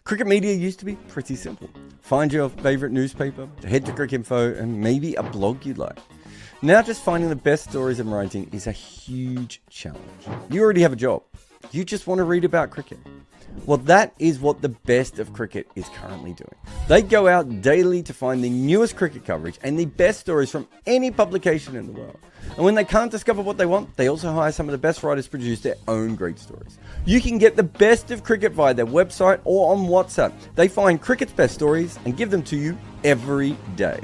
Cricket media used to be pretty simple. Find your favourite newspaper, head to Cricinfo, and maybe a blog you like. Now just finding the best stories and writing is a huge challenge. You already have a job. You just want to read about cricket. Well, that is what the best of cricket is currently doing. They go out daily to find the newest cricket coverage and the best stories from any publication in the world. And when they can't discover what they want, they also hire some of the best writers to produce their own great stories. You can get the best of cricket via their website or on WhatsApp. They find cricket's best stories and give them to you every day.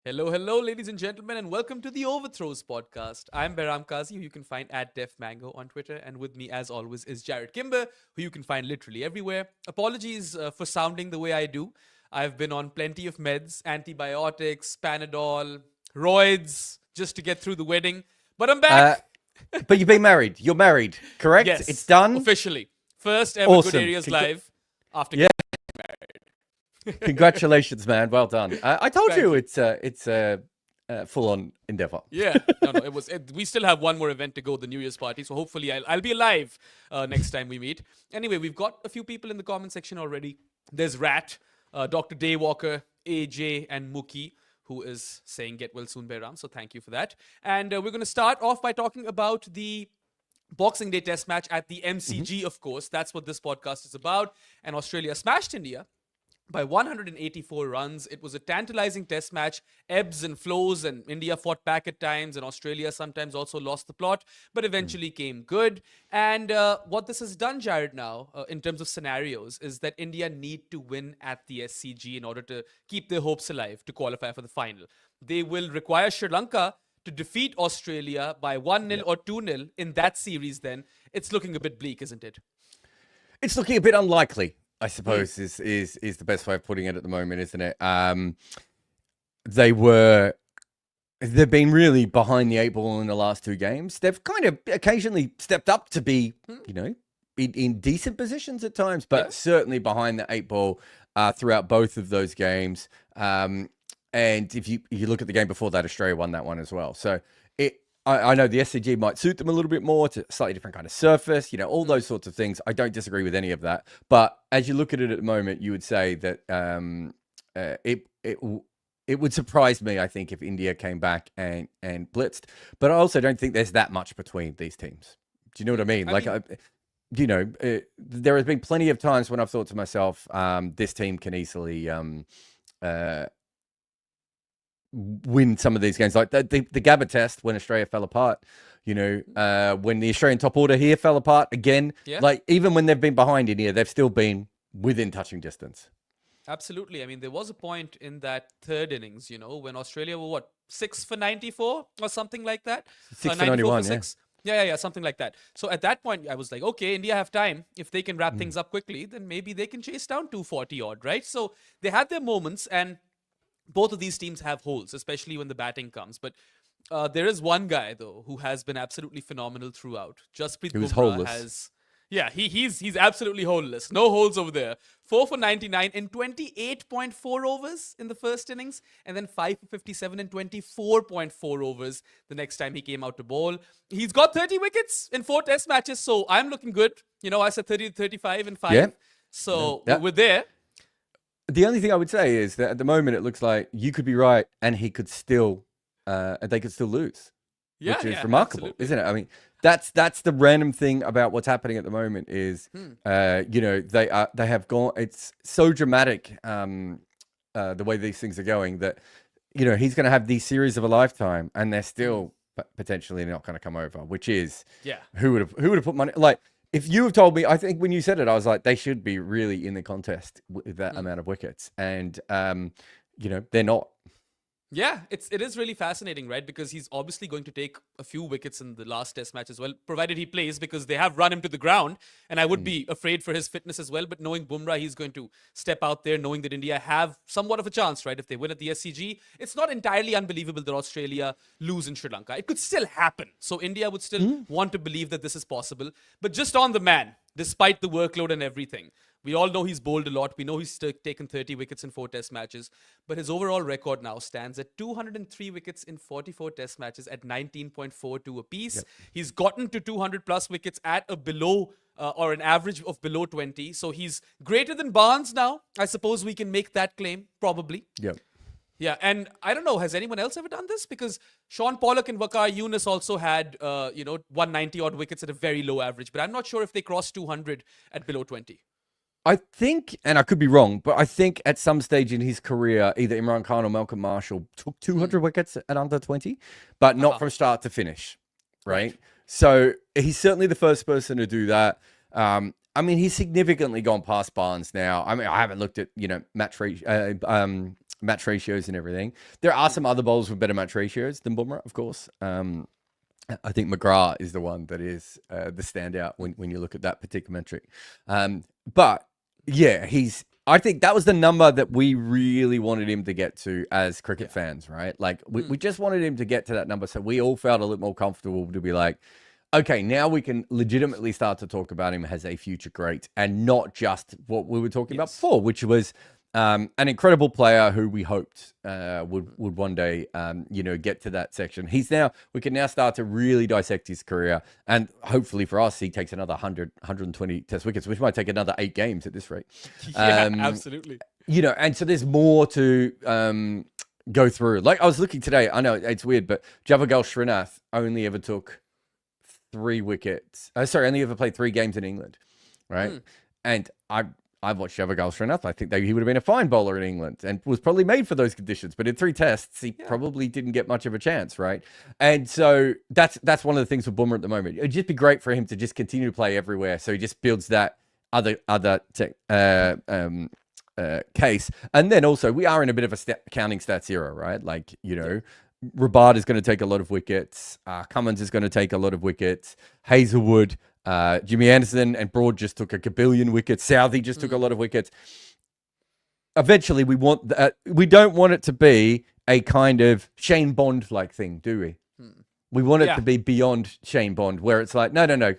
Hello, ladies and gentlemen, and welcome to the Overthrows podcast. I'm Behram Kazi, who you can find at DefMango on Twitter, and with me, as always, is Jarrod Kimber, who you can find literally everywhere. Apologies for sounding the way I do. I've been on plenty of meds, antibiotics, Panadol, roids, just to get through the wedding, but I'm back. But you've been married. You're married, correct? Yes, it's done? Officially. First ever Awesome. Good Areas Live after Yeah. getting married. Congratulations, man. Well done. I told Thank you you. it's a full-on endeavor. Yeah, no, we still have one more event to go, the New Year's party. So hopefully I'll be alive next time we meet. Anyway, we've got a few people in the comment section already. There's Rat, Dr. Daywalker, AJ, and Mookie, who is saying get well soon, Behram. So thank you for that. And we're going to start off by talking about the Boxing Day test match at the MCG, of course. That's what this podcast is about. And Australia smashed India by 184 runs. It was a tantalizing test match, ebbs and flows, and India fought back at times, and Australia sometimes also lost the plot, but eventually came good. And what this has done, Jarrod, now, in terms of scenarios, is that India need to win at the SCG in order to keep their hopes alive to qualify for the final. They will require Sri Lanka to defeat Australia by 1-0 or 2-0 in that series then. It's looking a bit bleak, isn't it? It's looking a bit unlikely, I suppose, is the best way of putting it at the moment, isn't it? They've been really behind the eight ball in the last two games. They've kind of occasionally stepped up to be, in decent positions at times, but certainly behind the eight ball throughout both of those games. And if you look at the game before that, Australia won that one as well. So I know the SCG might suit them a little bit more. It's a slightly different kind of surface, all those sorts of things. I don't disagree with any of that. But as you look at it at the moment, you would say that it would surprise me, I think, if India came back and blitzed. But I also don't think there's that much between these teams. Do you know what I mean? There has been plenty of times when I've thought to myself, this team can easily win some of these games, like the Gabba test when Australia fell apart. When the Australian top order here fell apart again. Yeah. Like even when they've been behind India, they've still been within touching distance. Absolutely. I mean, there was a point in that third innings, when Australia were 6 for 94 or something like that. 6 for 91, for 6. Yeah, something like that. So at that point, I was like, okay, India have time. If they can wrap things up quickly, then maybe they can chase down 240 odd, right? So they had their moments, and both of these teams have holes, especially when the batting comes. But there is one guy, though, who has been absolutely phenomenal throughout. Jasprit Bumrah has... Yeah, he's absolutely holeless. No holes over there. 4 for 99 in 28.4 overs in the first innings, and then 5 for 57 in 24.4 overs the next time he came out to bowl. He's got 30 wickets in 4 test matches, so I'm looking good. I said 30 to 35 in 5. Yeah. So we're there. The only thing I would say is that at the moment it looks like you could be right and he could still, they could still lose, which is remarkable, absolutely. Isn't it? I mean, that's the random thing about what's happening at the moment is, they have gone. It's so dramatic, the way these things are going that, he's going to have these series of a lifetime and they're still potentially not going to come over. Which is, who would have put money like. If you have told me, I think when you said it, I was like, they should be really in the contest with that amount of wickets. And, they're not. Yeah, it is really fascinating, right? Because he's obviously going to take a few wickets in the last test match as well, provided he plays, because they have run him to the ground. And I would be afraid for his fitness as well. But knowing Bumrah, he's going to step out there, knowing that India have somewhat of a chance, right? If they win at the SCG, it's not entirely unbelievable that Australia lose in Sri Lanka. It could still happen. So India would still want to believe that this is possible. But just on the man, despite the workload and everything, we all know he's bowled a lot. We know he's taken 30 wickets in 4 test matches. But his overall record now stands at 203 wickets in 44 test matches at 19.42 apiece. Yep. He's gotten to 200 plus wickets at a below or an average of below 20. So he's greater than Barnes now. I suppose we can make that claim, probably. Yep. Yeah, and I don't know, has anyone else ever done this? Because Sean Pollock and Waqar Younis also had, 190 odd wickets at a very low average, but I'm not sure if they crossed 200 at below 20. I think, and I could be wrong, but I think at some stage in his career, either Imran Khan or Malcolm Marshall took 200 wickets at under 20, but not from start to finish, right? So he's certainly the first person to do that. I mean, he's significantly gone past Barnes now. I mean, I haven't looked at, match ratios and everything. There are some other bowlers with better match ratios than Bumrah, of course. I think McGrath is the one that is the standout when you look at that particular metric. But yeah, I think that was the number that we really wanted him to get to as cricket fans, right? Like we just wanted him to get to that number. So we all felt a little more comfortable to be like, okay, now we can legitimately start to talk about him as a future great and not just what we were talking about before, which was an incredible player who we hoped would one day, get to that section. We can now start to really dissect his career. And hopefully for us, he takes another 120 test wickets, which might take another 8 games at this rate. Yeah, absolutely. And so there's more to go through. Like I was looking today, I know it's weird, but Javagal Srinath only ever took 3 wickets. Only ever played 3 games in England, right? And I've watched Javagal Srinath. I think he would have been a fine bowler in England and was probably made for those conditions. But in 3 tests, he probably didn't get much of a chance, right? And so that's one of the things with Bumrah at the moment. It'd just be great for him to just continue to play everywhere. So he just builds that other case. And then also, we are in a bit of a counting stats era, right? Like, Rabada is going to take a lot of wickets. Cummins is going to take a lot of wickets. Hazelwood, Jimmy Anderson and Broad just took a kabillion wickets. Southey just took a lot of wickets. Eventually, we don't want it to be a kind of Shane Bond-like thing, do we? We want it to be beyond Shane Bond, where it's like, no.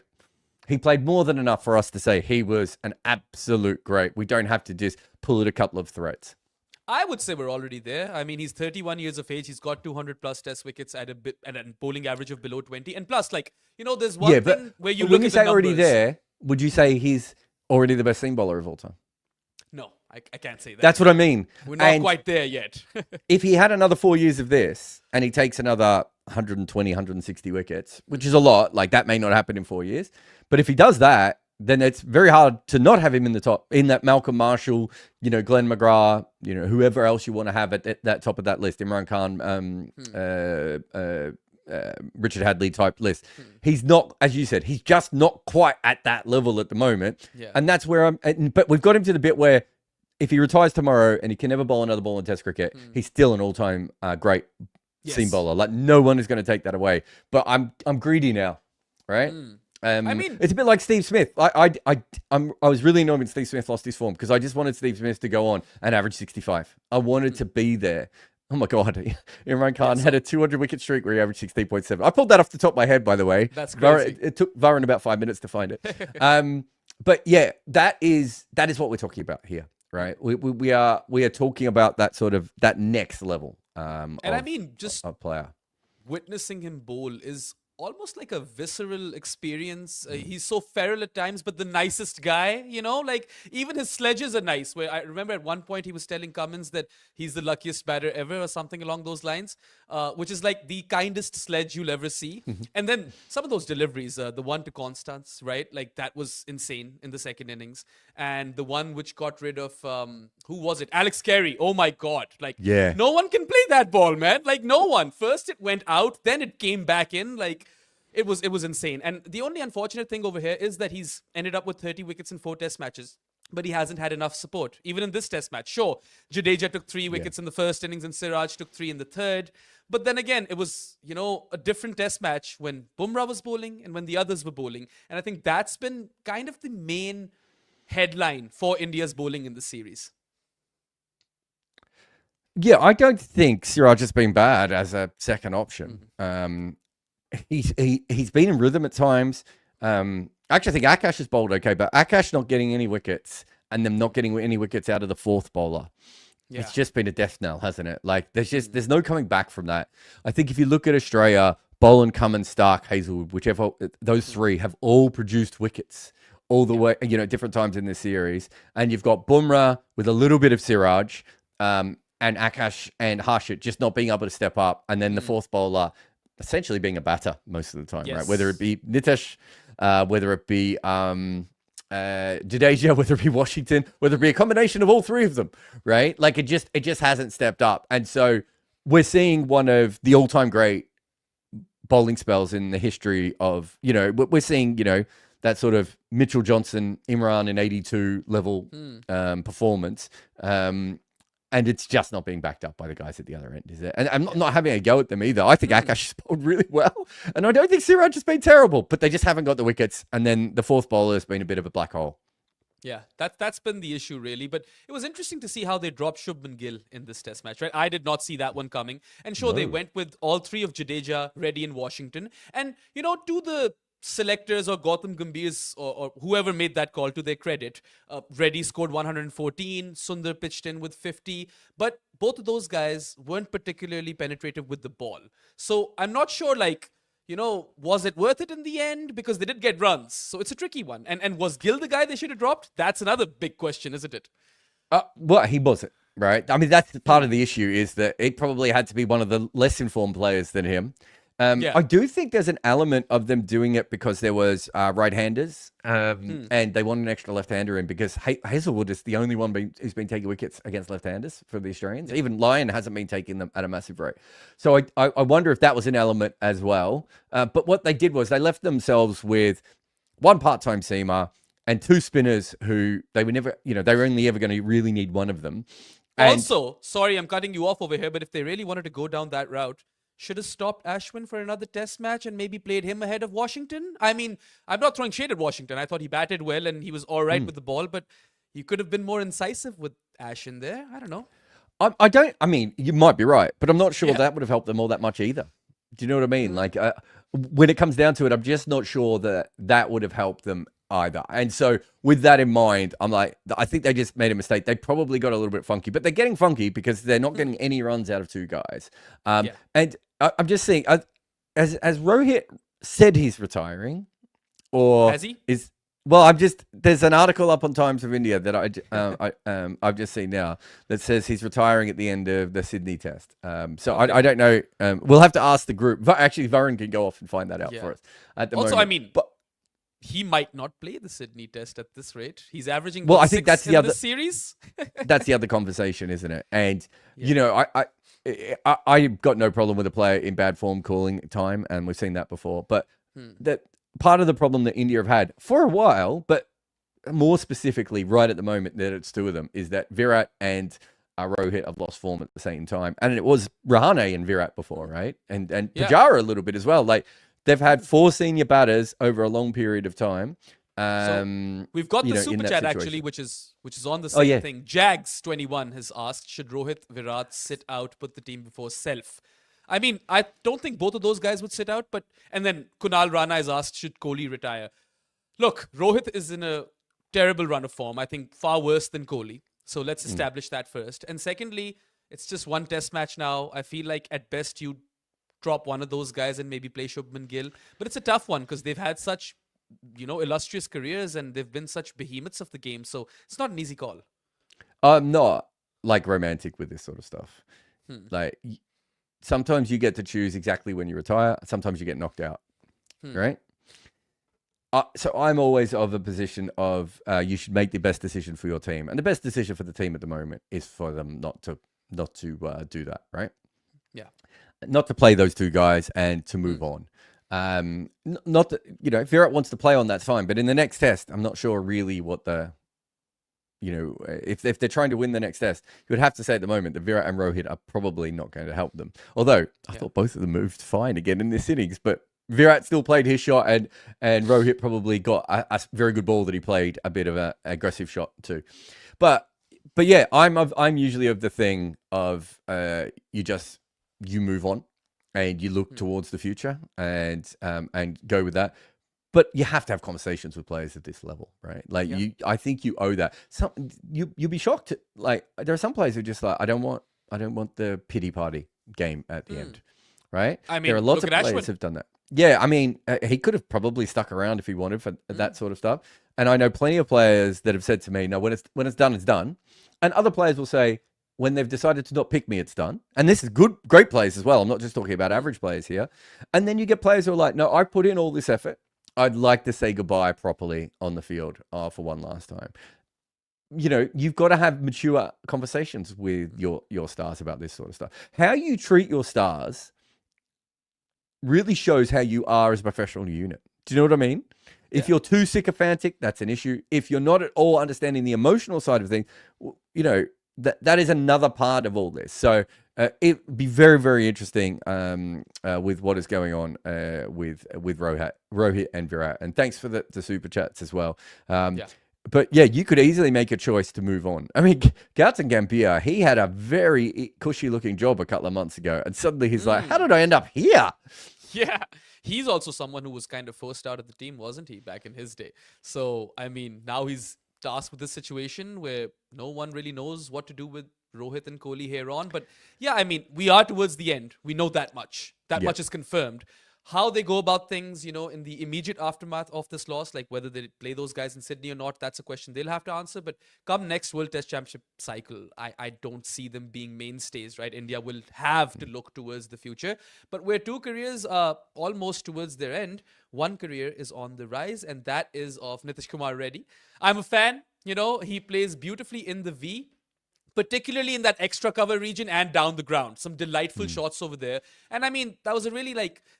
He played more than enough for us to say he was an absolute great. We don't have to just pull at a couple of threads. I would say we're already there. I mean, he's 31 years of age. He's got 200 plus test wickets at a bowling average of below 20. And plus, there's one thing where you look at the numbers. When you say already there, would you say he's already the best seam bowler of all time? No, I can't say that. That's what I mean. We're not quite there yet. If he had another 4 years of this and he takes another 120, 160 wickets, which is a lot, like that may not happen in 4 years. But if he does that, then it's very hard to not have him in the top, in that Malcolm Marshall, Glenn McGrath, whoever else you want to have at that top of that list, Imran Khan, Richard Hadley type list. He's not, as you said, he's just not quite at that level at the moment. Yeah. And that's where but we've got him to the bit where if he retires tomorrow and he can never bowl another ball in Test cricket, he's still an all-time great seam bowler. Like no one is going to take that away. But I'm greedy now, right? I mean, it's a bit like Steve Smith. I was really annoyed when Steve Smith lost his form because I just wanted Steve Smith to go on and average 65. I wanted to be there. Oh my God. Imran Khan had a 200 wicket streak where he averaged 16.7. I pulled that off the top of my head, by the way. That's crazy. It took Varun about 5 minutes to find it. But yeah, that is what we're talking about here, right? We are talking about that sort of that next level. Just a player witnessing him bowl is almost like a visceral experience. He's so feral at times, but the nicest guy, like even his sledges are nice. Where I remember at one point he was telling Cummins that he's the luckiest batter ever or something along those lines, which is like the kindest sledge you'll ever see. And then some of those deliveries, the one to Constance, right? Like that was insane in the second innings. And the one which got rid of, who was it? Alex Carey. Oh my God. No one can play that ball, man. Like no one. First it went out, then it came back in. Like it was insane. And the only unfortunate thing over here is that he's ended up with 30 wickets in 4 test matches. But he hasn't had enough support, even in this test match. Sure, Jadeja took 3 wickets in the first innings and Siraj took 3 in the third. But then again, it was, a different test match when Bumrah was bowling and when the others were bowling. And I think that's been kind of the main headline for India's bowling in the series. Yeah, I don't think Siraj has been bad as a second option. He's been in rhythm at times. Actually, I think Akash has bowled okay, but Akash not getting any wickets and them not getting any wickets out of the fourth bowler. Yeah. It's just been a death knell, hasn't it? Like there's no coming back from that. I think if you look at Australia, Boland, Cummins, Stark, Hazelwood, whichever, those 3 have all produced wickets all the way, different times in this series. And you've got Bumrah with a little bit of Siraj, and Akash and Harshit just not being able to step up. And then the fourth bowler essentially being a batter most of the time, right? Whether it be Nitesh, whether it be Jadeja, whether it be Washington, whether it be a combination of all three of them, right? Like it just hasn't stepped up. And so we're seeing one of the all-time great bowling spells in the history of, we're seeing, that sort of Mitchell Johnson, Imran in 82 level performance. And it's just not being backed up by the guys at the other end, is it? And I'm not having a go at them either. I think Akash has bowled really well. And I don't think Siraj has been terrible, but they just haven't got the wickets. And then the fourth bowler has been a bit of a black hole. Yeah, that's been the issue, really. But it was interesting to see how they dropped Shubman Gill in this test match, right? I did not see that one coming. And sure, they went with all three of Jadeja, Reddy, and Washington. And, to the selectors or Gautam Gambhir's or whoever made that call, to their credit, Reddy scored 114, Sundar pitched in with 50, but both of those guys weren't particularly penetrative with the ball. So I'm not sure, was it worth it in the end? Because they did get runs. So it's a tricky one. And was Gill the guy they should have dropped? That's another big question, isn't it? Well, he wasn't, right? I mean, that's part of the issue, is that it probably had to be one of the less informed players than him. I do think there's an element of them doing it because there was right-handers, and they want an extra left-hander in, because Hazelwood is the only one who's been taking wickets against left-handers for the Australians. Even Lyon hasn't been taking them at a massive rate. So I wonder if that was an element as well. But what they did was they left themselves with one part-time seamer and two spinners who they were never, they were only ever going to really need one of them. And also, sorry, I'm cutting you off over here, but if they really wanted to go down that route, should have stopped Ashwin for another test match and maybe played him ahead of Washington. I mean, I'm not throwing shade at Washington. I thought he batted well and he was all right with the ball, but you could have been more incisive with Ash in there. I don't know. I mean, you might be right, but I'm not sure that would have helped them all that much either. Do you know what I mean? Like, when it comes down to it, I'm just not sure that would have helped them either. And so with that in mind, I'm like, I think they just made a mistake. They probably got a little bit funky, but they're getting funky because they're not getting any runs out of two guys. And I'm just saying, has Rohit said he's retiring, or has he? There's an article up on Times of India that I've just seen now that says he's retiring at the end of the Sydney Test. So I don't know. We'll have to ask the group. Actually, Varun can go off and find that out for us at the moment. I mean, but he might not play the Sydney Test at this rate. He's averaging I think that's the other series. That's the other conversation, isn't it? And I've got no problem with a player in bad form calling time, and we've seen that before. But that part of the problem that India have had for a while, but more specifically right at the moment that it's two of them, is that Virat and Rohit have lost form at the same time. And it was Rahane and Virat before, right? And Pujara a little bit as well. Like, they've had four senior batters over a long period of time. So we've got the super chat actually, which is on the same thing. Jags21 has asked, should Rohit, Virat sit out, put the team before self? I mean, I don't think both of those guys would sit out, and then Kunal Rana has asked, should Kohli retire? Look, Rohit is in a terrible run of form. I think far worse than Kohli. So let's establish that first. And secondly, it's just one test match now. I feel like at best you drop one of those guys and maybe play Shubman Gill. But it's a tough one because they've had such illustrious careers and they've been such behemoths of the game. So it's not an easy call. I'm not romantic with this sort of stuff. Like, sometimes you get to choose exactly when you retire. Sometimes you get knocked out, right? So I'm always of a position of you should make the best decision for your team. And the best decision for the team at the moment is for them not to do that, right? Yeah. Not to play those two guys and to move on. Not that, if Virat wants to play on, that's fine. But in the next test, I'm not sure really what if they're trying to win the next test, you would have to say at the moment that Virat and Rohit are probably not going to help them. Although I thought both of them moved fine again in this innings, but Virat still played his shot and Rohit probably got a very good ball that he played a bit of an aggressive shot too. But yeah, I'm usually of the thing of you move on and you look towards the future and go with that. But you have to have conversations with players at this level, right? Like I think you owe that. You'll be shocked. Like, there are some players who are just like, I don't want the pity party game at the end, right? I mean, there are lots of players who've done that. Yeah, I mean, he could have probably stuck around if he wanted for that sort of stuff. And I know plenty of players that have said to me, no, when it's done, it's done. And other players will say, when they've decided to not pick me, it's done. And this is great players as well. I'm not just talking about average players here. And then you get players who are like, no, I put in all this effort. I'd like to say goodbye properly on the field for one last time. You know, you've got to have mature conversations with your stars about this sort of stuff. How you treat your stars really shows how you are as a professional unit. Do you know what I mean? If you're too sycophantic, that's an issue. If you're not at all understanding the emotional side of things, you know, that is another part of all this. So it'd be very, very interesting with what is going on with Rohit and Virat. And thanks for the super chats as well. But yeah, you could easily make a choice to move on. I mean, Gautam Gambhir, he had a very cushy looking job a couple of months ago. And suddenly he's like, how did I end up here? Yeah. He's also someone who was kind of forced out of the team, wasn't he, back in his day? So, I mean, now he's tasked with this situation where no one really knows what to do with Rohit and Kohli here on. But yeah, I mean, we are towards the end. We know that much. That much is confirmed. How they go about things, you know, in the immediate aftermath of this loss, like whether they play those guys in Sydney or not, that's a question they'll have to answer. But come next World Test Championship cycle, I don't see them being mainstays, right? India will have to look towards the future. But where two careers are almost towards their end, one career is on the rise, and that is of Nitish Kumar Reddy. I'm a fan. You know, he plays beautifully in the V, particularly in that extra cover region and down the ground. Some delightful shots over there. And I mean, that was a really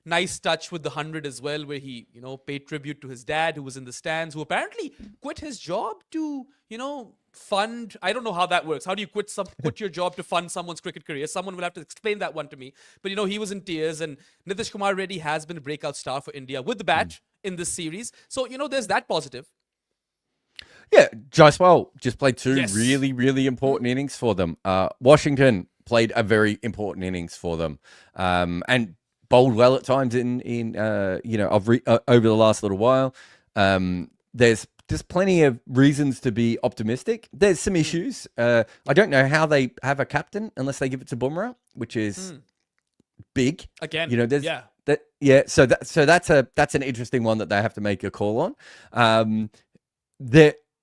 nice touch with the 100 as well, where he, you know, paid tribute to his dad who was in the stands, who apparently quit his job to, you know, fund. I don't know how that works. How do you quit your job to fund someone's cricket career? Someone will have to explain that one to me. But, you know, he was in tears, and Nitish Kumar Reddy has been a breakout star for India with the bat in this series. So, you know, there's that positive. Yeah, Jaiswal just played two really, really important innings for them. Washington played a very important innings for them, and bowled well at times in you know, over the last little while. There's plenty of reasons to be optimistic. There's some issues. I don't know how they have a captain unless they give it to Bumrah, which is big. Again, you know, there's So that's an interesting one that they have to make a call on.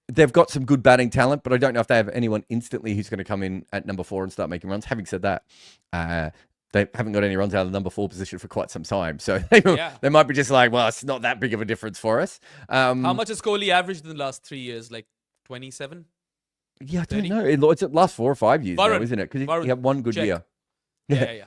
They've got some good batting talent, but I don't know if they have anyone instantly who's going to come in at number 4 and start making runs. Having said that, they haven't got any runs out of the number 4 position for quite some time. So they might be just like, well, it's not that big of a difference for us. How much has Kohli averaged in the last 3 years? Like 27? Yeah, I don't know. It's the last 4 or 5 years now, isn't it? Because he had one good year. Yeah.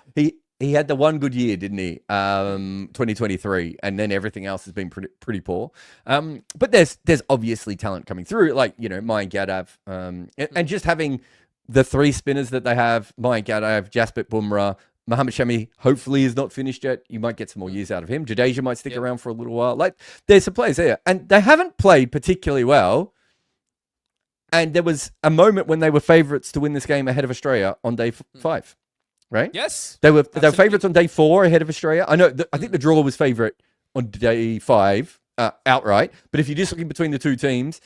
He had the one good year, didn't he? 2023, and then everything else has been pretty poor. But there's obviously talent coming through, like, you know, Mayank Yadav, and just having the 3 spinners that they have: Mayank Yadav, Jasprit Bumrah, Mohammad Shami. Hopefully, is not finished yet. You might get some more years out of him. Jadeja might stick around for a little while. Like, there's some players there, and they haven't played particularly well. And there was a moment when they were favourites to win this game ahead of Australia on day 5. Right? Yes. They were favourites on day 4 ahead of Australia. I know. I think the draw was favourite on day 5 outright. But if you're just looking between the two teams,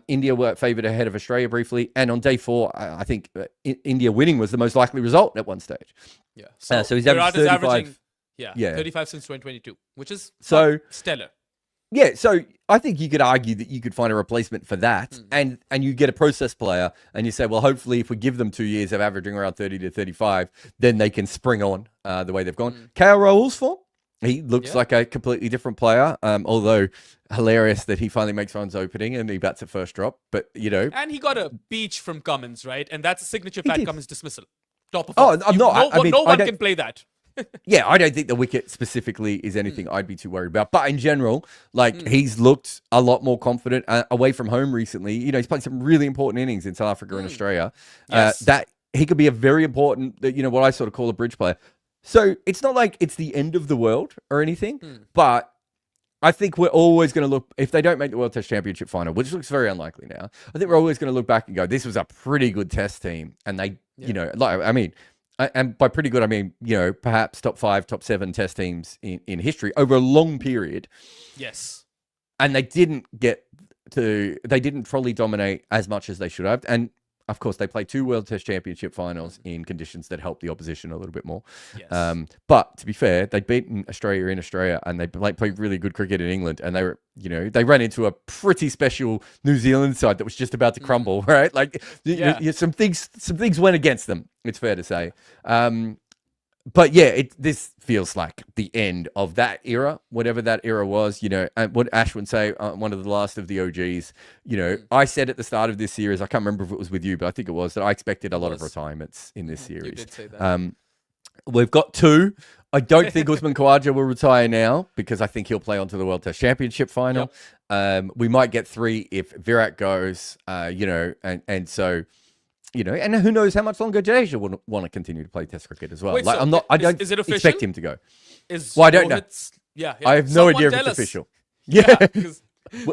India were favoured ahead of Australia briefly. And on day 4, I think India winning was the most likely result at one stage. Yeah. So he's averaging 35 since 2022, which is stellar. Yeah, so I think you could argue that you could find a replacement for that, and you get a process player, and you say, well, hopefully if we give them 2 years of averaging around 30 to 35, then they can spring on the way they've gone. KL Rahul's form, he looks like a completely different player, although hilarious that he finally makes runs opening and he bats at first drop, but, you know. And he got a beach from Cummins, right? And that's a signature Pat Cummins dismissal. Top of no one can play that. Yeah, I don't think the wicket specifically is anything I'd be too worried about. But in general, like, he's looked a lot more confident away from home recently. You know, he's played some really important innings in South Africa and Australia. That he could be a very important, you know, what I sort of call a bridge player. So it's not like it's the end of the world or anything, but I think we're always going to look, if they don't make the World Test Championship final, which looks very unlikely now, I think we're always going to look back and go, this was a pretty good Test team. And they, you know, like, I mean, and by pretty good, I mean, you know, perhaps top 5, top 7 Test teams in history over a long period. Yes. And they didn't probably dominate as much as they should have. And Of course, they play 2 World Test Championship finals in conditions that help the opposition a little bit more. Yes. But to be fair, they'd beaten Australia in Australia, and they played really good cricket in England, and they were, they ran into a pretty special New Zealand side that was just about to crumble, right? Like, some things went against them. It's fair to say. But yeah, this feels like the end of that era, whatever that era was, and what Ash would say, one of the last of the OGs, I said at the start of this series, I can't remember if it was with you, but I think it was, that I expected a lot of retirements in this series. You did say that. We've got 2. I don't think Usman Khawaja will retire now because I think he'll play on to the World Test Championship final. Yep. We might get 3 if Virat goes, and so... and who knows how much longer Jadeja will want to continue to play Test cricket as well. Wait, like, so I don't is it official? expect him to go. Well, I don't know. Yeah, I have no idea if it's official. Yeah, because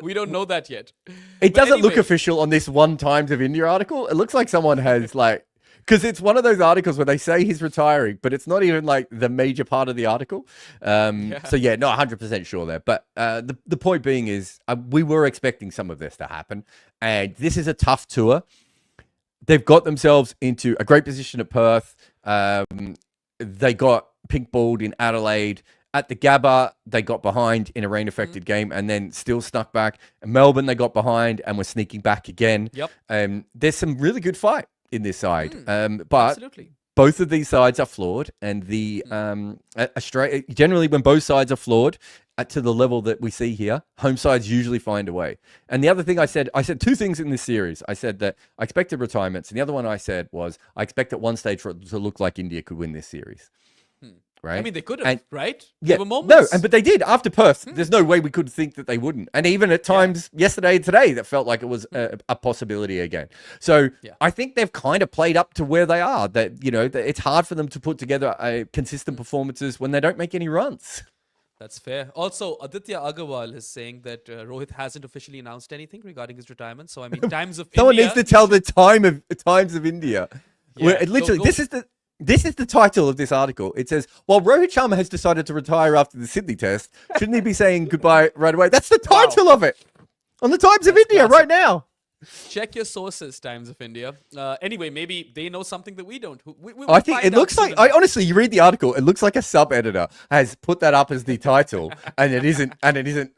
we don't know that yet. It doesn't look official on this One Times of India article. It looks like someone has because it's one of those articles where they say he's retiring, but it's not even like the major part of the article. So yeah, not 100% sure there. But the point being is we were expecting some of this to happen, and this is a tough tour. They've got themselves into a great position at Perth. They got pink-balled in Adelaide. At the Gabba, they got behind in a rain-affected game and then still snuck back. In Melbourne, they got behind and were sneaking back again. Yep. There's some really good fight in this side. But absolutely. Both of these sides are flawed. And the Australia, generally, when both sides are flawed, to the level that we see here, home sides usually find a way. And the other thing I said 2 things in this series. I said that I expected retirements, and the other one I said was I expect at one stage for it to look like India could win this series. Right? I mean, they could have, right? Yeah, there were moments. but they did after Perth. There's no way we could think that they wouldn't. And even at times yesterday and today, that felt like it was a possibility again. So I think they've kind of played up to where they are. That that it's hard for them to put together consistent performances when they don't make any runs. That's fair. Also, Aditya Agarwal is saying that Rohit hasn't officially announced anything regarding his retirement. So, I mean, Times of Someone India... needs to tell the Times of India. Yeah, where literally, this is the title of this article. It says, while Rohit Sharma has decided to retire after the Sydney Test, shouldn't he be saying goodbye right away? That's the title of it on the Times of India right now. Check your sources, Times of India. Anyway, maybe they know something that we don't. I think it looks like, honestly, you read the article, it looks like a sub-editor has put that up as the title, and it isn't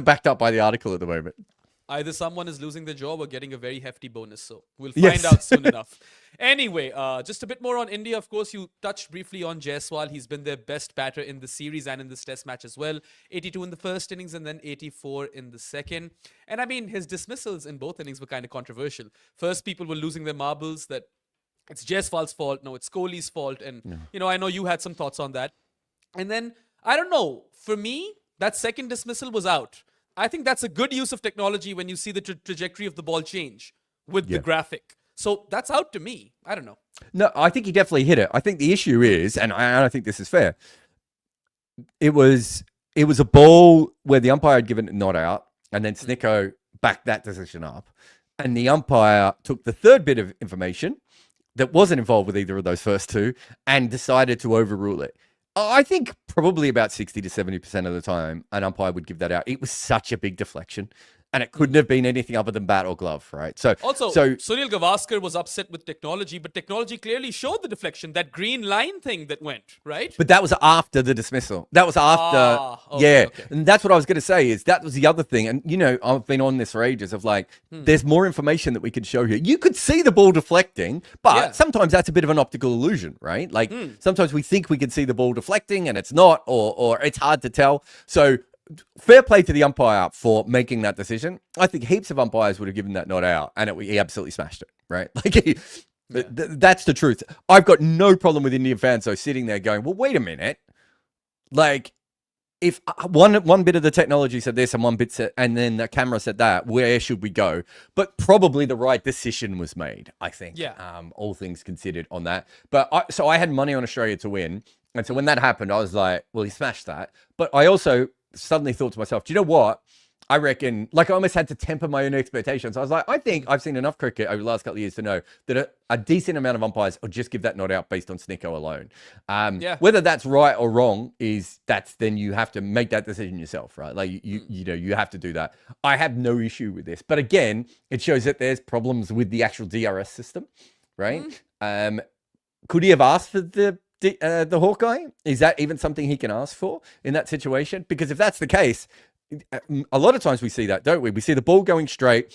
backed up by the article at the moment. Either someone is losing their job or getting a very hefty bonus, so we'll find out soon enough. Anyway, just a bit more on India. Of course, you touched briefly on Jaiswal. He's been their best batter in the series and in this test match as well. 82 in the first innings and then 84 in the second. And I mean, his dismissals in both innings were kind of controversial. First, people were losing their marbles that it's Jaiswal's fault. No, it's Kohli's fault. And, I know you had some thoughts on that. And then, I don't know, for me, that second dismissal was out. I think that's a good use of technology when you see the trajectory of the ball change with the graphic. So that's out to me. I don't know. No, I think he definitely hit it. I think the issue is, and I think this is fair, it was a ball where the umpire had given it not out, and then Snicko backed that decision up. And the umpire took the third bit of information that wasn't involved with either of those first 2 and decided to overrule it. I think probably about 60 to 70% of the time, an umpire would give that out. It was such a big deflection, and it couldn't have been anything other than bat or glove, right? So Sunil Gavaskar was upset with technology, but technology clearly showed the deflection, that green line thing that went, right? But that was after the dismissal. That was after, okay. And that's what I was going to say is that was the other thing. And, I've been on this for ages of there's more information that we can show here. You could see the ball deflecting, but sometimes that's a bit of an optical illusion, right? Sometimes we think we can see the ball deflecting and it's not, or it's hard to tell. So fair play to the umpire for making that decision. I think heaps of umpires would have given that not out, and he absolutely smashed it, right? That's the truth. I've got no problem with Indian fans, though, sitting there going, well, wait a minute. If one bit of the technology said this and one bit said, and then the camera said that, where should we go? But probably the right decision was made, I think. All things considered on that. But so I had money on Australia to win. And so when that happened, I was like, well, he smashed that. But I also suddenly thought to myself, do you know what? I reckon, like I almost had to temper my own expectations. I was like, I think I've seen enough cricket over the last couple of years to know that a decent amount of umpires will just give that not out based on Snicko alone. Whether that's right or wrong then you have to make that decision yourself, right? Like you have to do that. I have no issue with this, but again, it shows that there's problems with the actual DRS system, right? Could he have asked for the Hawkeye? Is that even something he can ask for in that situation? Because if that's the case, a lot of times we see that, don't we? We see the ball going straight,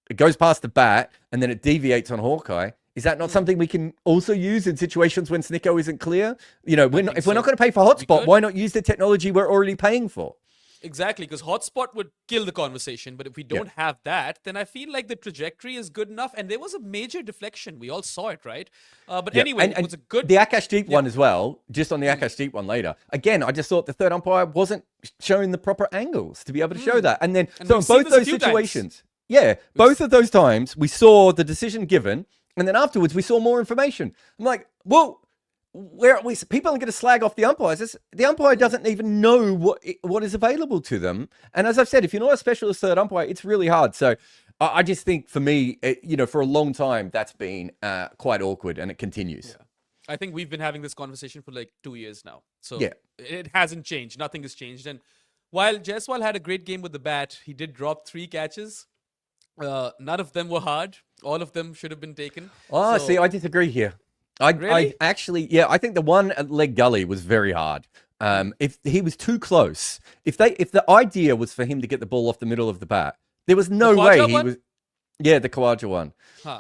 it goes past the bat, and then it deviates on Hawkeye. Is that not something we can also use in situations when Snicko isn't clear? You know, if we're not going to pay for hotspot, why not use the technology we're already paying for? Exactly, because hotspot would kill the conversation. But if we don't have that, then I feel like the trajectory is good enough. And there was a major deflection. We all saw it, right? Anyway, it was a good... The Akashdeep one as well, just on the Akashdeep one later. Again, I just thought the third umpire wasn't showing the proper angles to be able to show that. And then, so in both those situations, both of those times, we saw the decision given. And then afterwards, we saw more information. I'm like, well... people are going to slag off the umpires. The umpire doesn't even know what is available to them. And as I've said, if you're not a specialist third umpire, it's really hard. So I just think for me, for a long time, that's been quite awkward, and it continues. Yeah. I think we've been having this conversation for like 2 years now. So it hasn't changed. Nothing has changed. And while Jaiswal had a great game with the bat, he did drop 3 catches. None of them were hard. All of them should have been taken. See, I disagree here. I actually, I think the one at leg gully was very hard. If he was too close, if the idea was for him to get the ball off the middle of the bat, there was no way he was. Yeah, the Khawaja one.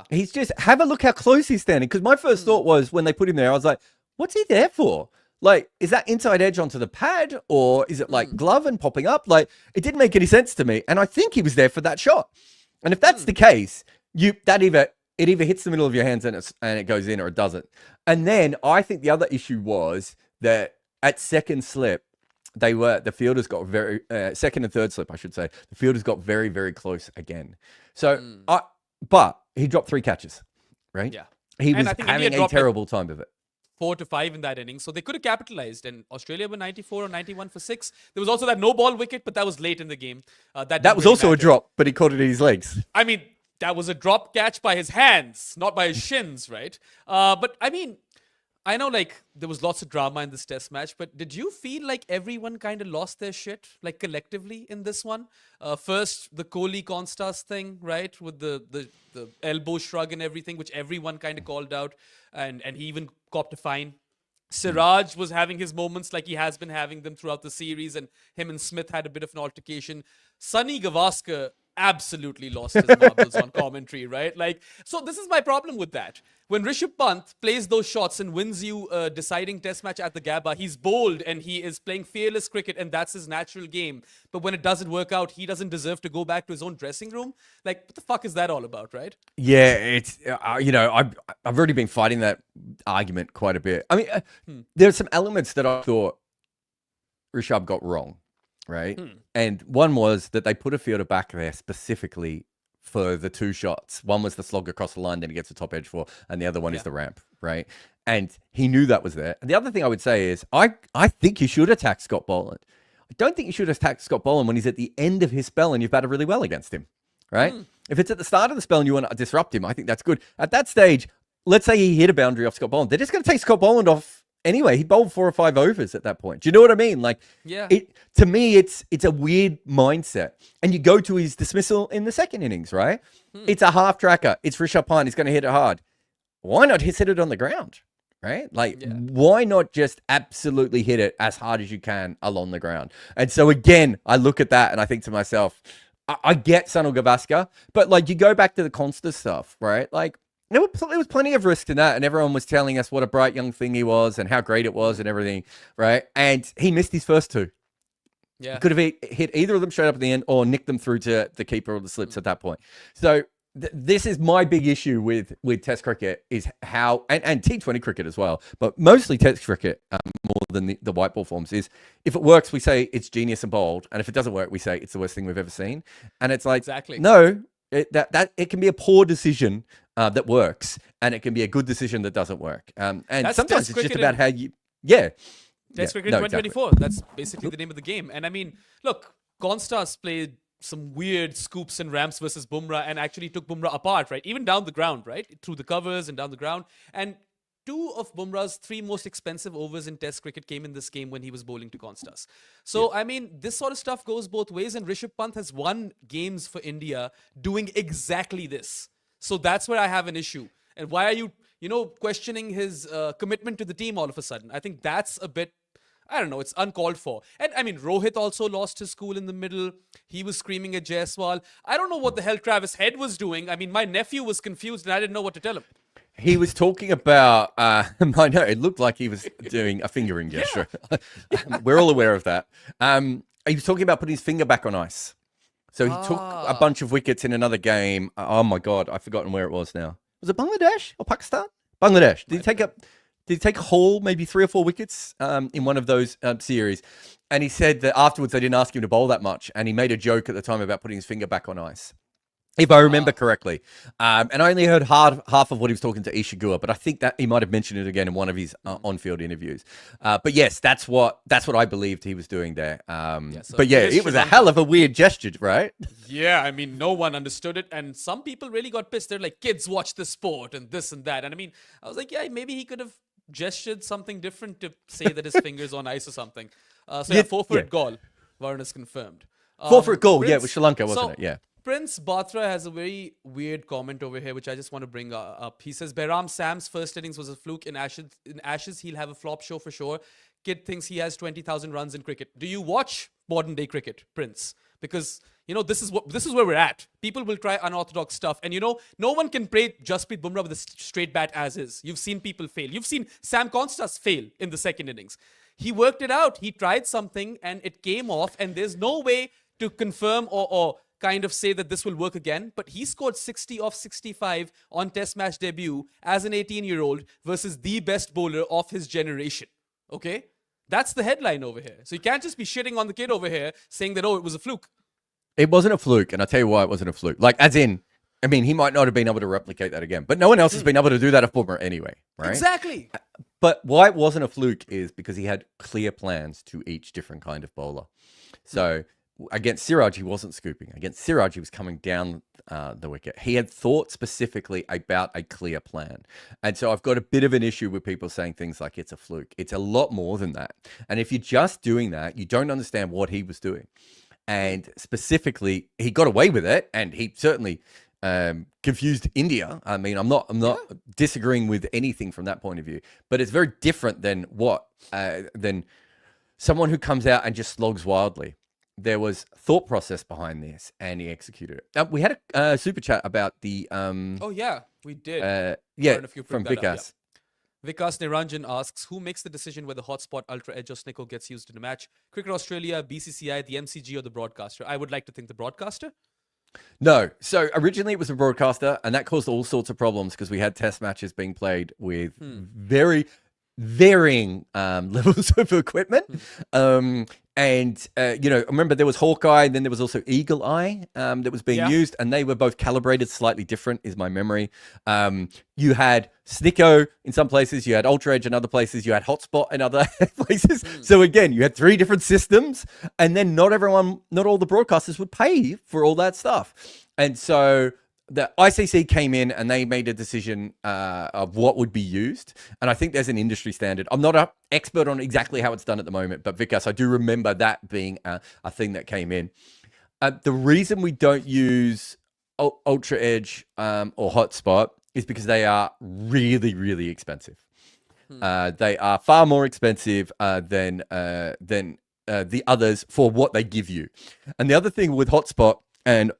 He's just, have a look how close he's standing. Because my first thought was when they put him there, I was like, what's he there for? Like, is that inside edge onto the pad, or is it like glove and popping up? Like, it didn't make any sense to me. And I think he was there for that shot. And if that's the case, it either hits the middle of your hands and it goes in, or it doesn't. And then I think the other issue was that at second slip, the fielders got very second and third slip, I should say. The fielders got very, very close again. So, but he dropped 3 catches, right? Yeah, he was having a terrible time of it. 4 to 5 in that inning, so they could have capitalized. And Australia were 94 or 91 for 6. There was also that no ball wicket, but that was late in the game. That was also a drop, but he caught it in his legs. I mean, that was a drop catch by his hands, not by his shins, right? But I mean, I know like there was lots of drama in this test match, but did you feel like everyone kind of lost their shit, like collectively in this one? First, the Kohli Constas thing, right? With the elbow shrug and everything, which everyone kind of called out, and he even copped a fine. Siraj was having his moments like he has been having them throughout the series, and him and Smith had a bit of an altercation. Sunny Gavaskar absolutely lost his marbles on commentary, right? Like, so this is my problem with that. When Rishabh Pant plays those shots and wins you a deciding test match at the Gabba, he's bold and he is playing fearless cricket, and that's his natural game. But when it doesn't work out, he doesn't deserve to go back to his own dressing room. Like, what the fuck is that all about, right? Yeah, it's, I've already been fighting that argument quite a bit. I mean, there's some elements that I thought Rishabh got wrong. Right. And one was that they put a fielder back there specifically for the 2 shots. One was the slog across the line that he gets the top edge for, and the other one is the ramp. Right. And he knew that was there. And the other thing I would say is I think you should attack Scott Boland. I don't think you should attack Scott Boland when he's at the end of his spell and you've batted really well against him. Right. If it's at the start of the spell and you want to disrupt him, I think that's good. At that stage, let's say he hit a boundary off Scott Boland. They're just going to take Scott Boland off. Anyway, he bowled 4 or 5 overs at that point. Do you know what I mean? Like, to me, it's a weird mindset. And you go to his dismissal in the second innings, right? It's a half tracker. It's Rishabh Pant. He's going to hit it hard. Why not hit it on the ground, right? Like, why not just absolutely hit it as hard as you can along the ground? And so, again, I look at that and I think to myself, I get Sunil Gavaskar, but, like, you go back to the Consta stuff, right? Like, there was plenty of risk in that, and everyone was telling us what a bright young thing he was and how great it was and everything, right? And he missed his first 2. Yeah. He could have hit either of them straight up at the end or nicked them through to the keeper or the slips at that point. So this is my big issue with Test cricket is how, and T20 cricket as well, but mostly Test cricket more than the white ball forms is, if it works, we say it's genius and bold, and if it doesn't work, we say it's the worst thing we've ever seen. And it's like, no, it can be a poor decision that works, and it can be a good decision that doesn't work. And sometimes it's just about how you, Test cricket 2024. Exactly. That's basically the name of the game. And I mean, look, Constas played some weird scoops and ramps versus Bumrah and actually took Bumrah apart, right? Even down the ground, right? Through the covers and down the ground. And 2 of Bumrah's 3 most expensive overs in Test cricket came in this game when he was bowling to Constas. So, I mean, this sort of stuff goes both ways, and Rishabh Pant has won games for India doing exactly this. So that's where I have an issue. And why are you, questioning his commitment to the team all of a sudden? I think that's a bit, I don't know, it's uncalled for. And I mean, Rohit also lost his cool in the middle. He was screaming at Jaiswal. I don't know what the hell Travis Head was doing. I mean, my nephew was confused and I didn't know what to tell him. He was talking about, I know, it looked like he was doing a fingering gesture. We're all aware of that. He was talking about putting his finger back on ice. So he took a bunch of wickets in another game. Oh my God, I've forgotten where it was now. Was it Bangladesh or Pakistan? Bangladesh. Did he take a haul, maybe 3 or 4 wickets in one of those series? And he said that afterwards they didn't ask him to bowl that much. And he made a joke at the time about putting his finger back on ice, if I remember correctly. And I only heard half of what he was talking to Ishigua, but I think that he might have mentioned it again in one of his on-field interviews. But yes, that's what I believed he was doing there. But yeah, it was a hell of a weird gesture, right? Yeah, I mean, no one understood it. And some people really got pissed. They're like, kids watch this sport and this and that. And I mean, I was like, yeah, maybe he could have gestured something different to say that his finger's on ice or something. So yeah, 4 for it goal. Varun is confirmed. 4 for a goal, yeah, with Sri Lanka, wasn't it? Yeah. Prince Batra has a very weird comment over here, which I just want to bring up. He says, Behram Sam's first innings was a fluke. In Ashes, he'll have a flop show for sure. Kid thinks he has 20,000 runs in cricket. Do you watch modern day cricket, Prince? Because, this is where we're at. People will try unorthodox stuff. And, no one can play Jasprit Bumrah with a straight bat as is. You've seen people fail. You've seen Sam Constas fail in the second innings. He worked it out. He tried something and it came off. And there's no way to confirm or kind of say that this will work again, but he scored 60 off 65 on Test match debut as an 18-year-old versus the best bowler of his generation. Okay? That's the headline over here. So you can't just be shitting on the kid over here saying that, it was a fluke. It wasn't a fluke, and I'll tell you why it wasn't a fluke. Like, as in, I mean, he might not have been able to replicate that again, but no one else has been able to do that at Bumrah anyway, right? Exactly. But why it wasn't a fluke is because he had clear plans to each different kind of bowler. So against Siraj, he wasn't scooping. Against Siraj, he was coming down the wicket. He had thought specifically about a clear plan. And so I've got a bit of an issue with people saying things like it's a fluke. It's a lot more than that. And if you're just doing that, you don't understand what he was doing. And specifically, he got away with it, and he certainly confused India. I mean, I'm not disagreeing with anything from that point of view, but it's very different than than someone who comes out and just slogs wildly. There was thought process behind this, and he executed it. We had a super chat about the. Oh yeah, we did. From Vikas. Vikas Niranjan asks, who makes the decision whether hotspot, ultra edge, or snickle gets used in a match? Cricket Australia, BCCI, the MCG, or the broadcaster? I would like to think the broadcaster. No. So originally it was a broadcaster, and that caused all sorts of problems because we had test matches being played with very varying levels of equipment. Remember there was Hawkeye, and then there was also Eagle Eye that was being used, and they were both calibrated slightly different, is my memory. You had Snicko in some places, you had Ultra Edge in other places, you had Hotspot in other places. So again, you had 3 different systems, and then not all the broadcasters would pay for all that stuff. And so the ICC came in and they made a decision of what would be used. And I think there's an industry standard. I'm not an expert on exactly how it's done at the moment, but Vikas, I do remember that being a thing that came in. The reason we don't use Ultra Edge or Hotspot is because they are really, really expensive. They are far more expensive than the others for what they give you. And the other thing with Hotspot, and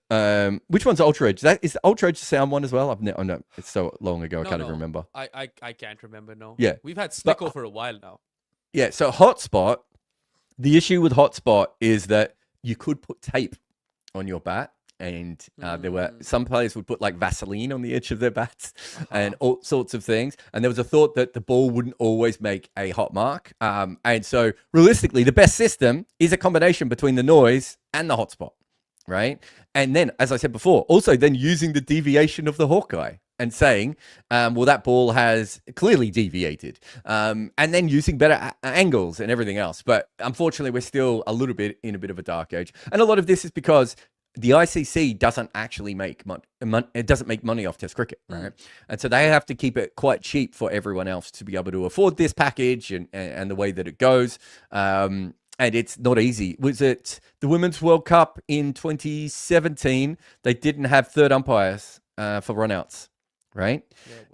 which one's Ultra Edge? Is Ultra Edge the sound one as well? No, it's so long ago, I can't even remember. I can't remember, no. Yeah. We've had Snicko for a while now. Yeah, so Hotspot, the issue with Hotspot is that you could put tape on your bat, and there were some players would put like Vaseline on the edge of their bats and all sorts of things. And there was a thought that the ball wouldn't always make a hot mark. And so realistically, the best system is a combination between the noise and the Hotspot. Right. And then, as I said before, also then using the deviation of the Hawkeye and saying, well, that ball has clearly deviated, and then using better angles and everything else. But unfortunately, we're still a little bit in a bit of a dark age. And a lot of this is because the ICC doesn't actually make money. It doesn't make money off Test cricket, right? And so they have to keep it quite cheap for everyone else to be able to afford this package and the way that it goes. And it's not easy. Was it the Women's World Cup in 2017? They didn't have third umpires for runouts, right?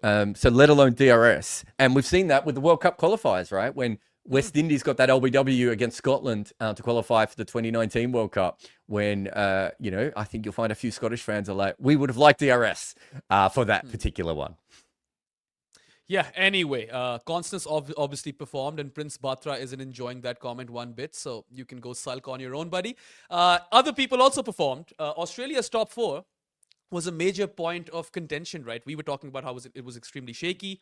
So let alone DRS. And we've seen that with the World Cup qualifiers, right? When West Indies got that LBW against Scotland to qualify for the 2019 World Cup. When, I think you'll find a few Scottish fans are like, we would have liked DRS for that particular one. Yeah, anyway, Constance obviously performed, and Prince Batra isn't enjoying that comment one bit, so you can go sulk on your own, buddy. Other people also performed. Australia's top 4 was a major point of contention, right? We were talking about how it was extremely shaky.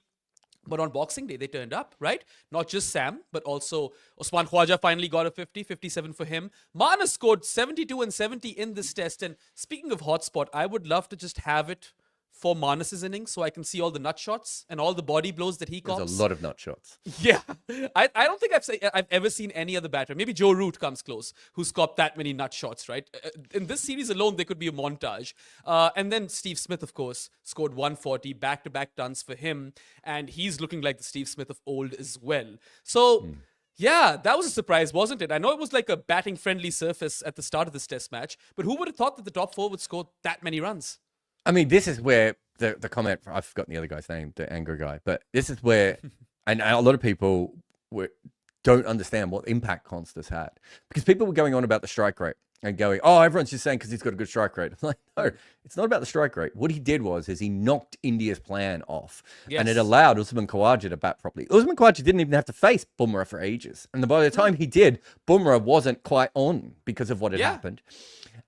But on Boxing Day, they turned up, right? Not just Sam, but also Usman Khawaja finally got a 50, 57 for him. Manas scored 72 and 70 in this test. And speaking of hotspot, I would love to just have it for Manas's innings so I can see all the nut shots and all the body blows that he cops. There's a lot of nut shots. Yeah. I don't think I've ever seen any other batter. Maybe Joe Root comes close, who's copped that many nut shots, right? In this series alone, there could be a montage. And then Steve Smith, of course, scored 140, back-to-back tons for him. And he's looking like the Steve Smith of old as well. So... Yeah, that was a surprise, wasn't it? I know it was like a batting-friendly surface at the start of this test match, but who would have thought that the top 4 would score that many runs? I mean, this is where the comment, I've forgotten the other guy's name, the angry guy, but this is where, and a lot of people don't understand what impact Constance had. Because people were going on about the strike rate and going, oh, everyone's just saying because he's got a good strike rate. I'm like, no, it's not about the strike rate. What he did was he knocked India's plan off. Yes. And it allowed Usman Khawaja to bat properly. Usman Khawaja didn't even have to face Bumrah for ages. And by the time he did, Bumrah wasn't quite on because of what had happened.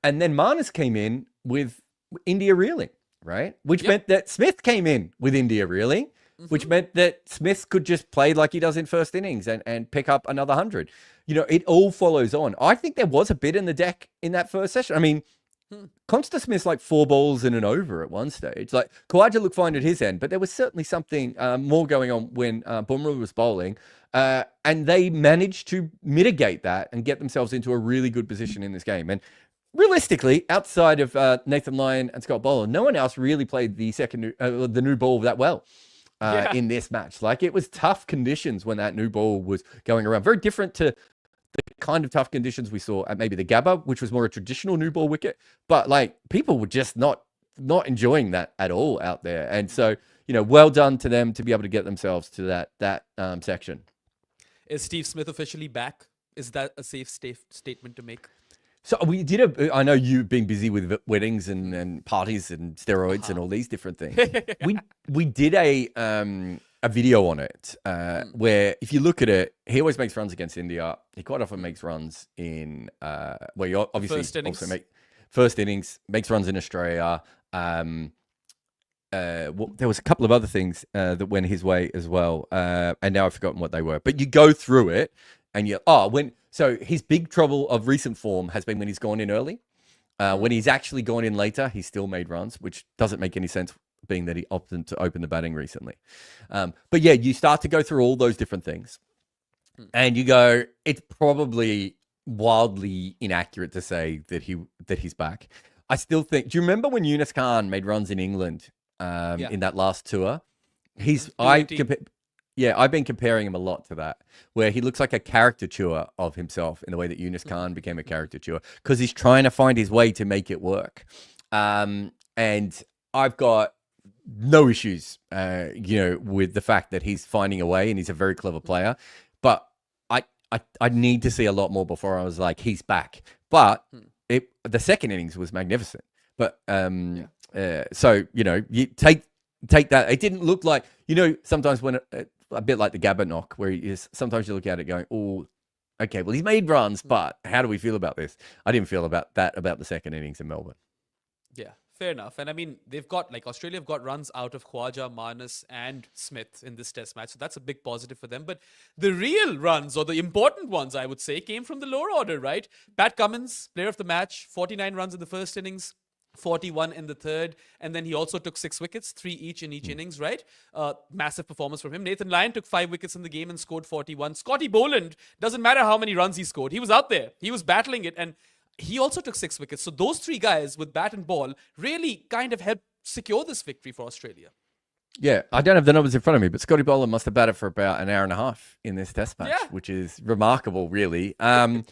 And then Manas came in with India reeling, right? Which meant that Smith came in with India reeling, which meant that Smith could just play like he does in first innings and pick up another 100. It all follows on. I think there was a bit in the deck in that first session. I mean, Constance missed like 4 balls in an over at one stage. Like, Khawaja looked fine at his end, but there was certainly something more going on when Bumrah was bowling. And they managed to mitigate that and get themselves into a really good position in this game. And realistically, outside of Nathan Lyon and Scott Bowler, no one else really played the new ball that well in this match. Like, it was tough conditions when that new ball was going around. Very different to the kind of tough conditions we saw at maybe the Gabba, which was more a traditional new ball wicket. But like, people were just not enjoying that at all out there. And so, well done to them to be able to get themselves to that section. Is Steve Smith officially back? Is that a safe statement to make? So we did I know you've been busy with weddings and parties and steroids and all these different things. We did a video on it where if you look at it, he always makes runs against India. He quite often makes runs in where you obviously also make first innings, makes runs in Australia. There was a couple of other things that went his way as well, and now I've forgotten what they were. But you go through it, and so his big trouble of recent form has been when he's gone in early. When he's actually gone in later, he's still made runs, which doesn't make any sense, being that he opted to open the batting recently. But yeah, you start to go through all those different things, and you go, it's probably wildly inaccurate to say that he's back. I still think. Do you remember when Yunus Khan made runs in England in that last tour? I've been comparing him a lot to that, where he looks like a caricature of himself in the way that Yunus Khan became a caricature, because he's trying to find his way to make it work. And I've got no issues, with the fact that he's finding a way and he's a very clever player. But I need to see a lot more before I was like, he's back. But the second innings was magnificent. But so you take that. It didn't look like, sometimes when a bit like the Gabba knock, where sometimes you look at it going, oh, okay, well, he's made runs, but how do we feel about this? I didn't feel about the second innings in Melbourne. Yeah, fair enough. And I mean, Australia have got runs out of Khawaja, Manas and Smith in this test match. So that's a big positive for them. But the real runs, or the important ones, I would say, came from the lower order, right? Pat Cummins, player of the match, 49 runs in the first innings, 41 in the third, and then he also took 6 wickets, 3 each in each innings, right? Massive performance from him. Nathan Lyon took 5 wickets in the game and scored 41. Scotty Boland, doesn't matter how many runs he scored, he was out there. He was battling it, and he also took 6 wickets. So those 3 guys with bat and ball really kind of helped secure this victory for Australia. Yeah, I don't have the numbers in front of me, but Scotty Boland must have batted for about an hour and a half in this test match, which is remarkable, really. I mean,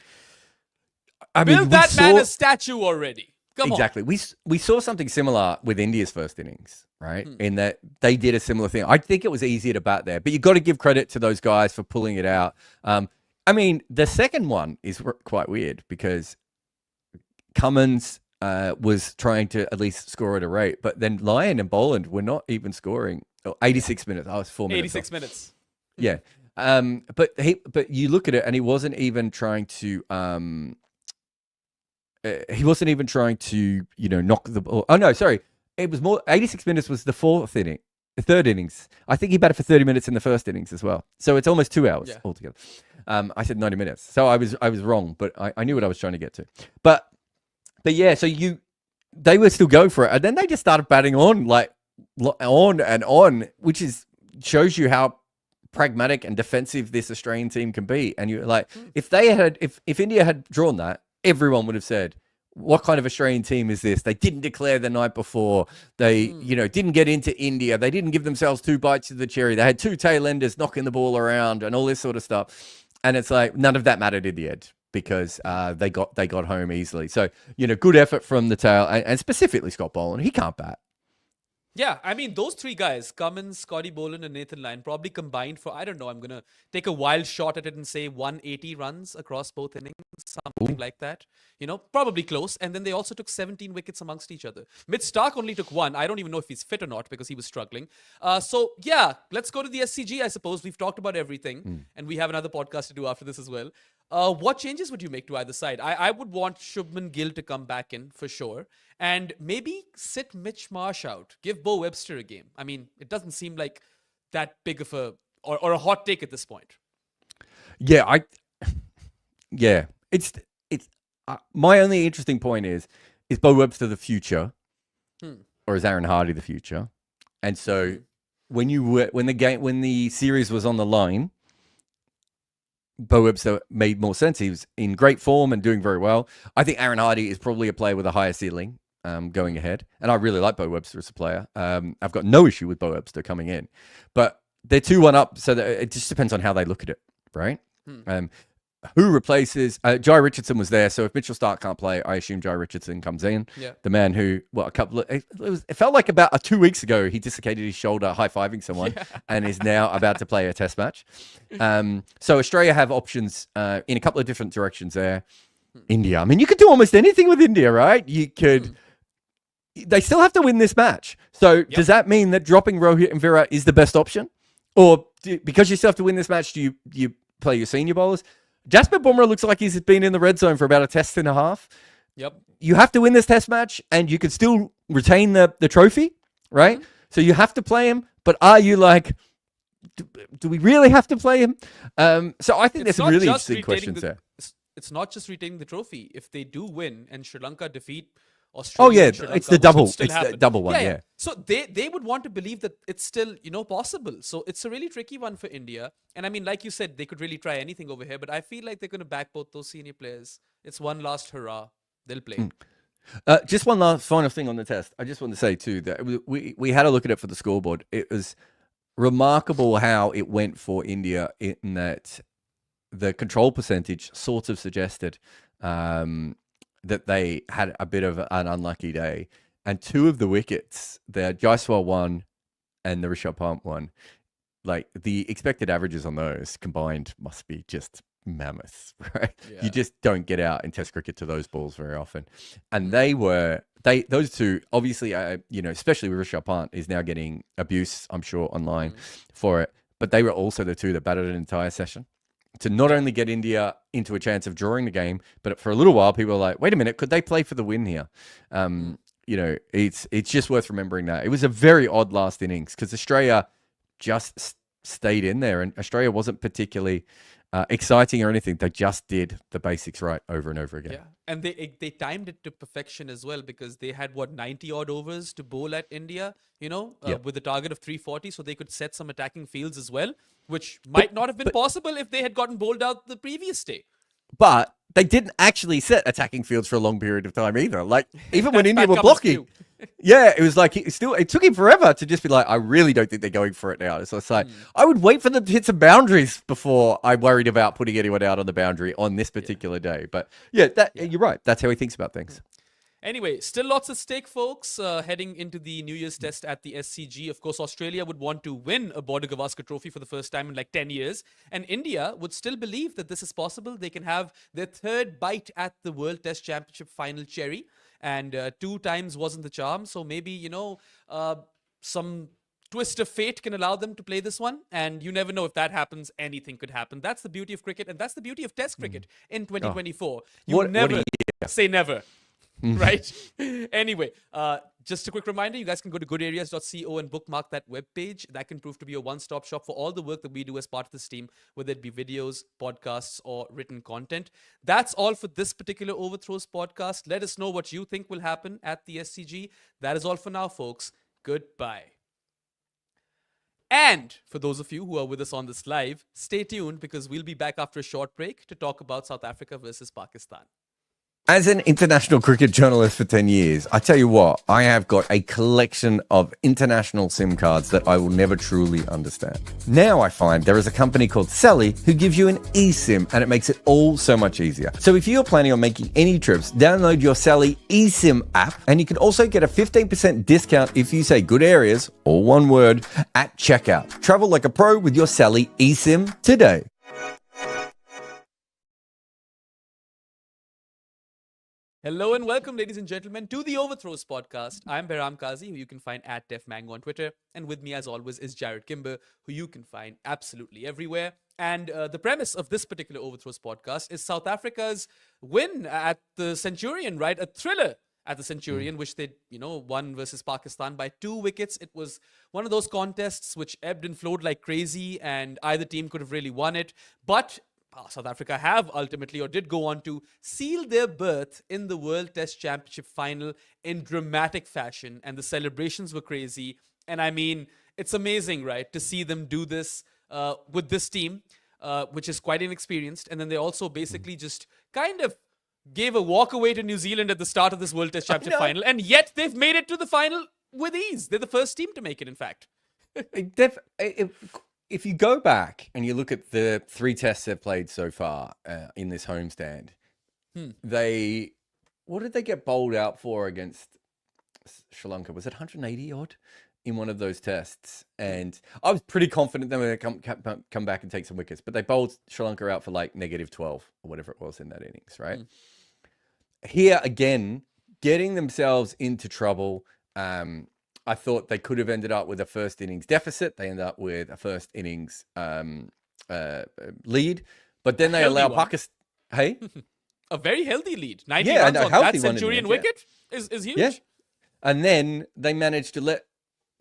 Build that man a statue already. Come on. Exactly. We saw something similar with India's first innings, right? In that they did a similar thing. I think it was easier to bat there, but you've got to give credit to those guys for pulling it out. I mean, the second one is quite weird because Cummins was trying to at least score at a rate, but then Lyon and Boland were not even scoring. 86 minutes. I was 4 minutes. 86 minutes. Yeah. But you look at it, and he wasn't even trying to. Knock the ball. Oh no, sorry. It was more. 86 minutes was the third innings. I think he batted for 30 minutes in the first innings as well. So it's almost 2 hours altogether. I said 90 minutes, so I was wrong, but I knew what I was trying to get to. But yeah, so they were still going for it, and then they just started batting on and on, which shows you how pragmatic and defensive this Australian team can be. And you're like, if India had drawn that, everyone would have said, what kind of Australian team is this? They didn't declare the night before. They, didn't get into India. They didn't give themselves 2 bites of the cherry. They had 2 tail-enders knocking the ball around and all this sort of stuff. And it's like, none of that mattered in the end because they got home easily. So, good effort from the tail and specifically Scott Boland. He can't bat. Yeah, I mean, those 3 guys, Cummins, Scotty Boland, and Nathan Lyon, probably combined for, I don't know, I'm going to take a wild shot at it and say 180 runs across both innings, something like that. Probably close. And then they also took 17 wickets amongst each other. Mitch Starc only took 1. I don't even know if he's fit or not because he was struggling. So, yeah, let's go to the SCG, I suppose. We've talked about everything, and we have another podcast to do after this as well. What changes would you make to either side? I would want Shubman Gill to come back in for sure. And maybe sit Mitch Marsh out. Give Bo Webster a game. I mean, it doesn't seem like that big of a hot take at this point. Yeah, It's my only interesting point is Bo Webster the future, or is Aaron Hardy the future? And so when the series was on the line, Bo Webster made more sense. He was in great form and doing very well. I think Aaron Hardy is probably a player with a higher ceiling going ahead. And I really like Bo Webster as a player. I've got no issue with Bo Webster coming in. But they're 2-1 up, so that it just depends on how they look at it, right? Who replaces... Jai Richardson was there, so if Mitchell Starc can't play, I assume Jai Richardson comes in. Yeah. The man who, it felt like about 2 weeks ago, he dislocated his shoulder high-fiving someone and is now about to play a test match. So Australia have options in a couple of different directions there. India. I mean, you could do almost anything with India, right? You could... They still have to win this match. So does that mean that dropping Rohit and Virat is the best option? Or because you still have to win this match, do you play your senior bowlers? Jasper Bumrah looks like he's been in the red zone for about a test and a half. Yep. You have to win this test match and you could still retain the trophy, right? So you have to play him, but are you like, do we really have to play him? So I think there's some really interesting questions there. It's not just retaining the trophy. If they do win and Sri Lanka defeat Australia, it's the double. It's the double one, yeah. So they would want to believe that it's still, possible. So it's a really tricky one for India. And I mean, like you said, they could really try anything over here, but I feel like they're going to back both those senior players. It's one last hurrah. They'll play. Just one last final thing on the test. I just want to say too that we had a look at it for the scoreboard. It was remarkable how it went for India in that the control percentage sort of suggested that they had a bit of an unlucky day. And 2 of the wickets, the Jaiswal one and the Rishabh Pant one, like the expected averages on those combined must be just mammoth, right? Yeah. You just don't get out in Test cricket to those balls very often. And those 2, obviously, especially with Rishabh Pant, is now getting abuse, I'm sure, online for it. But they were also the 2 that batted an entire session to not only get India into a chance of drawing the game, but for a little while, people were like, wait a minute, could they play for the win here? It's just worth remembering that. It was a very odd last innings because Australia just stayed in there and Australia wasn't particularly exciting or anything. They just did the basics right over and over again. Yeah, and they timed it to perfection as well because they had 90 odd overs to bowl at India, with a target of 340, so they could set some attacking fields as well, which might not have been possible if they had gotten bowled out the previous day. But they didn't actually set attacking fields for a long period of time either. Like, even when India were That covers blocking, yeah, it was like, it took him forever to just be like, I really don't think they're going for it now. So it's like, I would wait for them to hit some boundaries before I worried about putting anyone out on the boundary on this particular day. But yeah, you're right. That's how he thinks about things. Anyway, still lots at stake, folks. Heading into the New Year's test at the SCG. Of course, Australia would want to win a Border Gavaskar trophy for the first time in like 10 years. And India would still believe that this is possible. They can have their third bite at the World Test Championship final cherry. And 2 times wasn't the charm. So maybe, some twist of fate can allow them to play this one. And you never know, if that happens, anything could happen. That's the beauty of cricket. And that's the beauty of Test cricket in 2024. You never say never. Right? Anyway, just a quick reminder, you guys can go to goodareas.co and bookmark that webpage. That can prove to be a one-stop shop for all the work that we do as part of this team, whether it be videos, podcasts, or written content. That's all for this particular Overthrows podcast. Let us know what you think will happen at the SCG. That is all for now, folks. Goodbye. And for those of you who are with us on this live, stay tuned because we'll be back after a short break to talk about South Africa versus Pakistan. As an international cricket journalist for 10 years, I tell you what, I have got a collection of international SIM cards that I will never truly understand. Now I find there is a company called Selly who gives you an eSIM and it makes it all so much easier. So if you're planning on making any trips, download your Selly eSIM app and you can also get a 15% discount if you say Good Areas, all one word, at checkout. Travel like a pro with your Selly eSIM today. Hello and welcome, ladies and gentlemen, to the Overthrows podcast. I'm Behram Kazi, who you can find at DefMango on Twitter. And with me, as always, is Jarrod Kimber, who you can find absolutely everywhere. And the premise of this particular Overthrows podcast is South Africa's win at the Centurion, right? A thriller at the Centurion, which they, won versus Pakistan by 2 wickets. It was one of those contests which ebbed and flowed like crazy, and either team could have really won it. But South Africa have ultimately, or did go on to seal their berth in the World Test Championship final in dramatic fashion. And the celebrations were crazy. And I mean, it's amazing, right, to see them do this with this team, which is quite inexperienced. And then they also basically just kind of gave a walk away to New Zealand at the start of this World Test Championship final. And yet they've made it to the final with ease. They're the first team to make it, in fact. If you go back and you look at the 3 tests they've played so far in this homestand, what did they get bowled out for against Sri Lanka? Was it 180 odd in one of those tests? And I was pretty confident they were going to come back and take some wickets, but they bowled Sri Lanka out for like -12 or whatever it was in that innings, right? Here again, getting themselves into trouble. I thought they could have ended up with a first innings deficit. They ended up with a first innings lead, but then they allow Pakistan. Hey, a very healthy lead. 90 runs on that Centurion wicket is huge. Yeah. And then they managed to let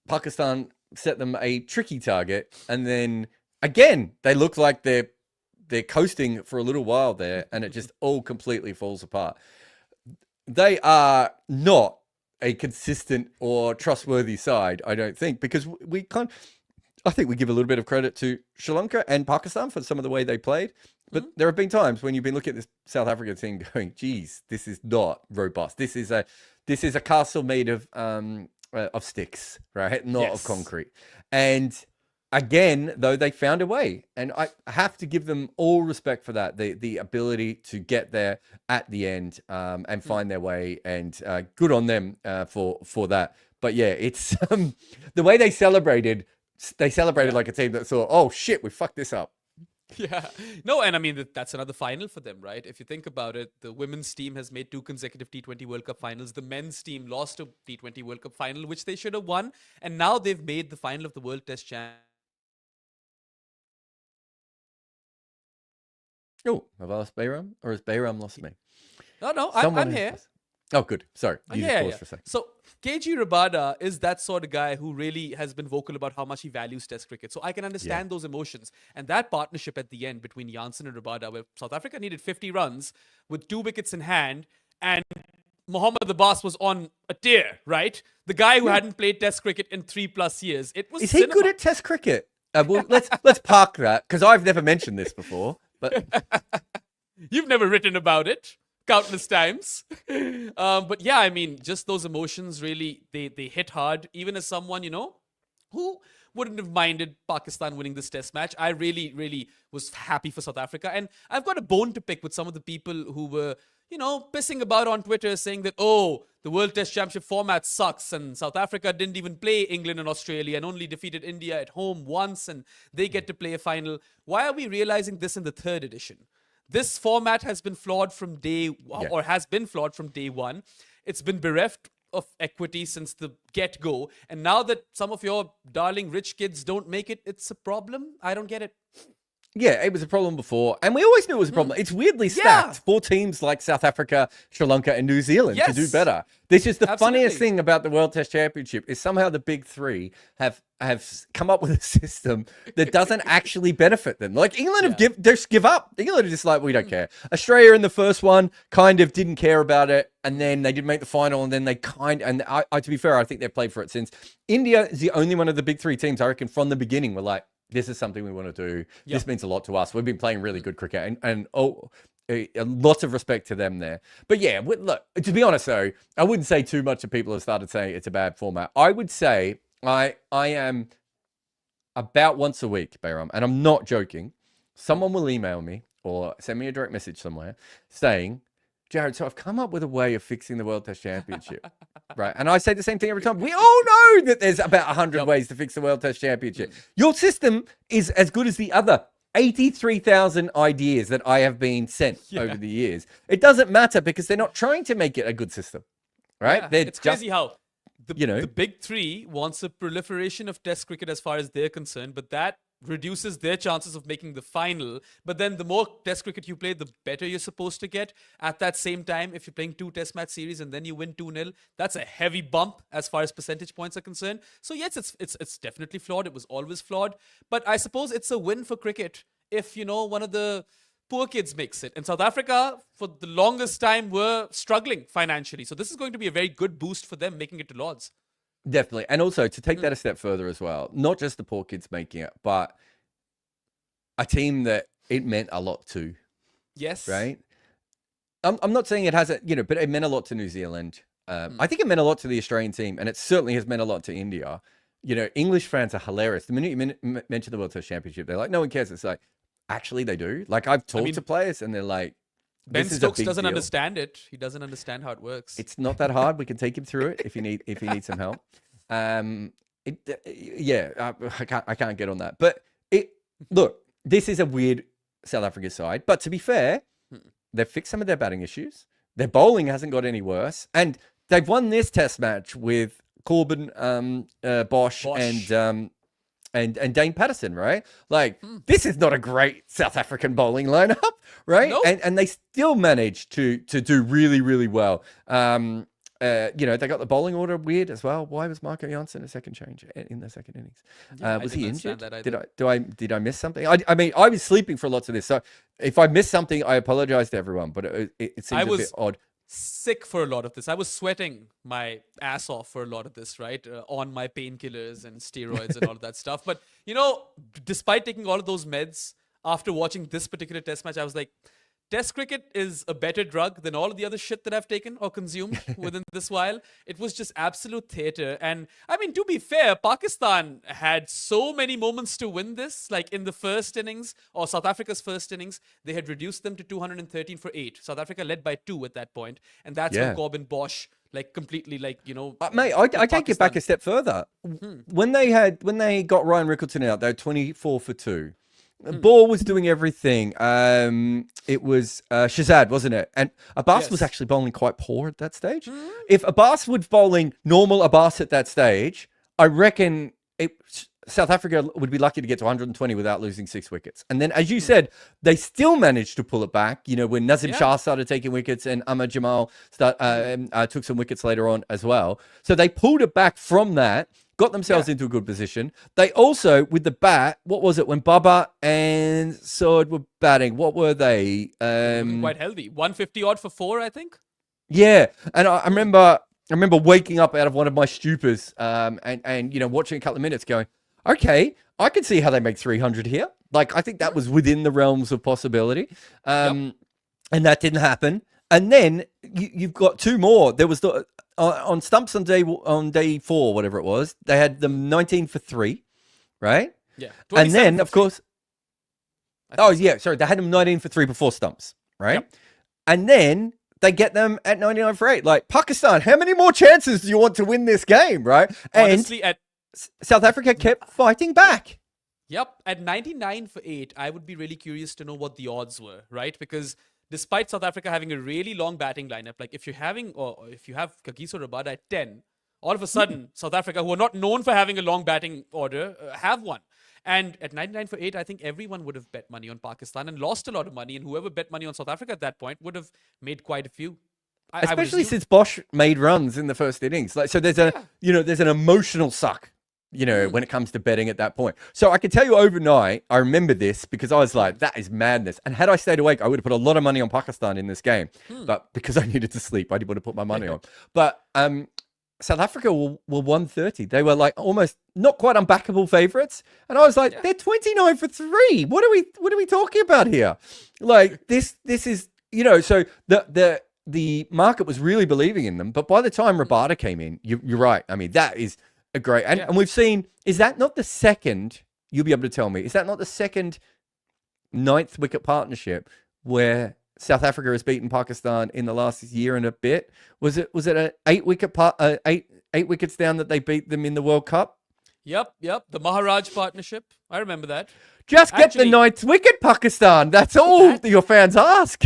Pakistan set them a tricky target, and then again they look like they're coasting for a little while there, and it just all completely falls apart. They are not a consistent or trustworthy side, I don't think, because I think we give a little bit of credit to Sri Lanka and Pakistan for some of the way they played, but there have been times when you've been looking at this South African team going, geez, this is not robust. This is a castle made of sticks, right? Not of concrete. And again, though, they found a way, and I have to give them all respect for that. The ability to get there at the end and find their way, and good on them for that. But yeah, it's the way they celebrated. They celebrated like a team that thought, "Oh shit, we fucked this up." Yeah. No, and I mean, that's another final for them, right? If you think about it, the women's team has made 2 consecutive T20 World Cup finals. The men's team lost a T20 World Cup final, which they should have won. And now they've made the final of the World Test Championship. Oh, have I lost Behram? Or has Behram lost me? No, I'm here. Oh, good. Sorry. You just paused for a second. So, KG Rabada is that sort of guy who really has been vocal about how much he values Test cricket. So, I can understand those emotions. And that partnership at the end between Janssen and Rabada, where South Africa needed 50 runs with 2 wickets in hand, and Mohammad Abbas was on a tear, right? The guy who hadn't played Test cricket in 3+ years. It was Is he good at Test cricket? Well, let's park that, because I've never mentioned this before. But You've never written about it countless times. But yeah, I mean, just those emotions really, they hit hard. Even as someone, who wouldn't have minded Pakistan winning this test match. I really, really was happy for South Africa. And I've got a bone to pick with some of the people who were, pissing about on Twitter saying that, oh, the World Test Championship format sucks and South Africa didn't even play England and Australia and only defeated India at home once and they get to play a final. Why are we realizing this in the third edition? This format has been flawed from has been flawed from day one. It's been bereft of equity since the get-go. And now that some of your darling rich kids don't make it, it's a problem? I don't get it. Yeah, it was a problem before, and we always knew it was a problem. It's weirdly stacked. 4 teams like South Africa, Sri Lanka, and New Zealand to do better. This is the funniest thing about the World Test Championship is somehow the big 3 have come up with a system that doesn't actually benefit them. Like England just give up. England are just like, we don't care. Australia in the first one kind of didn't care about it, and then they didn't make the final, and then they to be fair, I think they've played for it since. India is the only one of the big 3 teams, I reckon, from the beginning were like, this is something we want to do. This means a lot to us. We've been playing really good cricket and lots of respect to them there. But yeah, look, to be honest though, I wouldn't say too much of people have started saying it's a bad format. I would say I am about once a week, Behram, and I'm not joking. Someone will email me or send me a direct message somewhere saying, Jarrod, so I've come up with a way of fixing the World Test Championship, right? And I say the same thing every time. We all know that there's about 100 ways to fix the World Test Championship. Your system is as good as the other 83,000 ideas that I have been sent over the years. It doesn't matter because they're not trying to make it a good system, right? Yeah, it's crazy how the big 3 wants a proliferation of Test cricket as far as they're concerned, but that reduces their chances of making the final. But then the more Test cricket you play, the better you're supposed to get. At that same time, if you're playing 2 Test match series and then you win 2-0, that's a heavy bump as far as percentage points are concerned. So yes, it's definitely flawed. It was always flawed. But I suppose it's a win for cricket if, one of the poor kids makes it. And South Africa, for the longest time, were struggling financially. So this is going to be a very good boost for them making it to Lords. Definitely. And also to take that a step further as well, not just the poor kids making it, but a team that it meant a lot to. Yes. Right? I'm not saying it hasn't, but it meant a lot to New Zealand. I think it meant a lot to the Australian team, and it certainly has meant a lot to India. English fans are hilarious. The minute you mention the World Test Championship, they're like, no one cares. It's like, actually, they do. Like, I've talked to players, and they're like, Ben Stokes doesn't understand it. He doesn't understand how it works. It's not that hard. We can take him through it if you need some help. I can't get on that. But look, this is a weird South Africa side. But to be fair, they've fixed some of their batting issues. Their bowling hasn't got any worse, and they've won this Test match with Corbin, Bosch. And Dane Patterson, right? Like, this is not a great South African bowling lineup, right? Nope. And they still managed to do really, really well. They got the bowling order weird as well. Why was Marco Janssen a second change in the second innings? Was he injured? Did I miss something? I mean, I was sleeping for lots of this. So if I missed something, I apologize to everyone, but it seems a bit odd. Sick for a lot of this. I was sweating my ass off for a lot of this, right? On my painkillers and steroids and all of that stuff. But, despite taking all of those meds, after watching this particular Test match, I was like, Test cricket is a better drug than all of the other shit that I've taken or consumed within this while. It was just absolute theater. And I mean, to be fair, Pakistan had so many moments to win this. Like in the first innings, or South Africa's first innings, they had reduced them to 213 for 8. South Africa led by 2 at that point. And that's when Corbin Bosch completely mate, I take it back a step further. When they got Ryan Rickleton out, they were 24 for 2. Ball was doing everything. It was Shazad, wasn't it? And Abbas was actually bowling quite poor at that stage. If Abbas was bowling normal Abbas at that stage, I reckon South Africa would be lucky to get to 120 without losing 6 wickets. And then, as you said, they still managed to pull it back. When Nazim Shah started taking wickets and Ahmad Jamal took some wickets later on as well. So they pulled it back from that. Got themselves into a good position. They also, with the bat, what was it when Babar and Sod were batting? What were they? Quite healthy. 150 odd for 4, I think. Yeah, and I remember waking up out of one of my stupors, and watching a couple of minutes, going, okay, I can see how they make 300 here. Like, I think that was within the realms of possibility. and that didn't happen. And then you've got two more. There was the on stumps on day 4, whatever it was. They had them 19 for 3, right? Yeah. And then, of course, so. yeah, sorry, they had them 19 for 3 before stumps, right? Yep. And then they get them at 99 for 8. Like, Pakistan, how many more chances do you want to win this game, right? Honestly, and South Africa kept fighting back. Yep, at 99 for 8, I would be really curious to know what the odds were, right? Because despite South Africa having a really long batting lineup, like if you have Kagiso Rabada at 10, all of a sudden, South Africa, who are not known for having a long batting order, have one. And at 99 for 8, I think everyone would have bet money on Pakistan and lost a lot of money. And whoever bet money on South Africa at that point would have made quite a few. Especially since Bosch made runs in the first innings. Like, so there's there's an emotional suck, when it comes to betting at that point. So I can tell you overnight, I remember this because I was like, that is madness. And had I stayed awake, I would have put a lot of money on Pakistan in this game. But because I needed to sleep, I didn't want to put my money on. But South Africa were 130. They were like almost not quite unbackable favorites. And I was like, they're 29 for 3. What are we talking about here? Like this is, so the market was really believing in them. But by the time Rabada came in, you're right. I mean, that is a great, and we've seen, is that not the second, you'll be able to tell me, is that not the second 9th wicket partnership where South Africa has beaten Pakistan in the last year and a bit? Was it an 8 wickets down that they beat them in the World Cup? Yep. The Maharaj partnership. I remember that. Just get the 9th wicket, Pakistan. That's all your fans ask.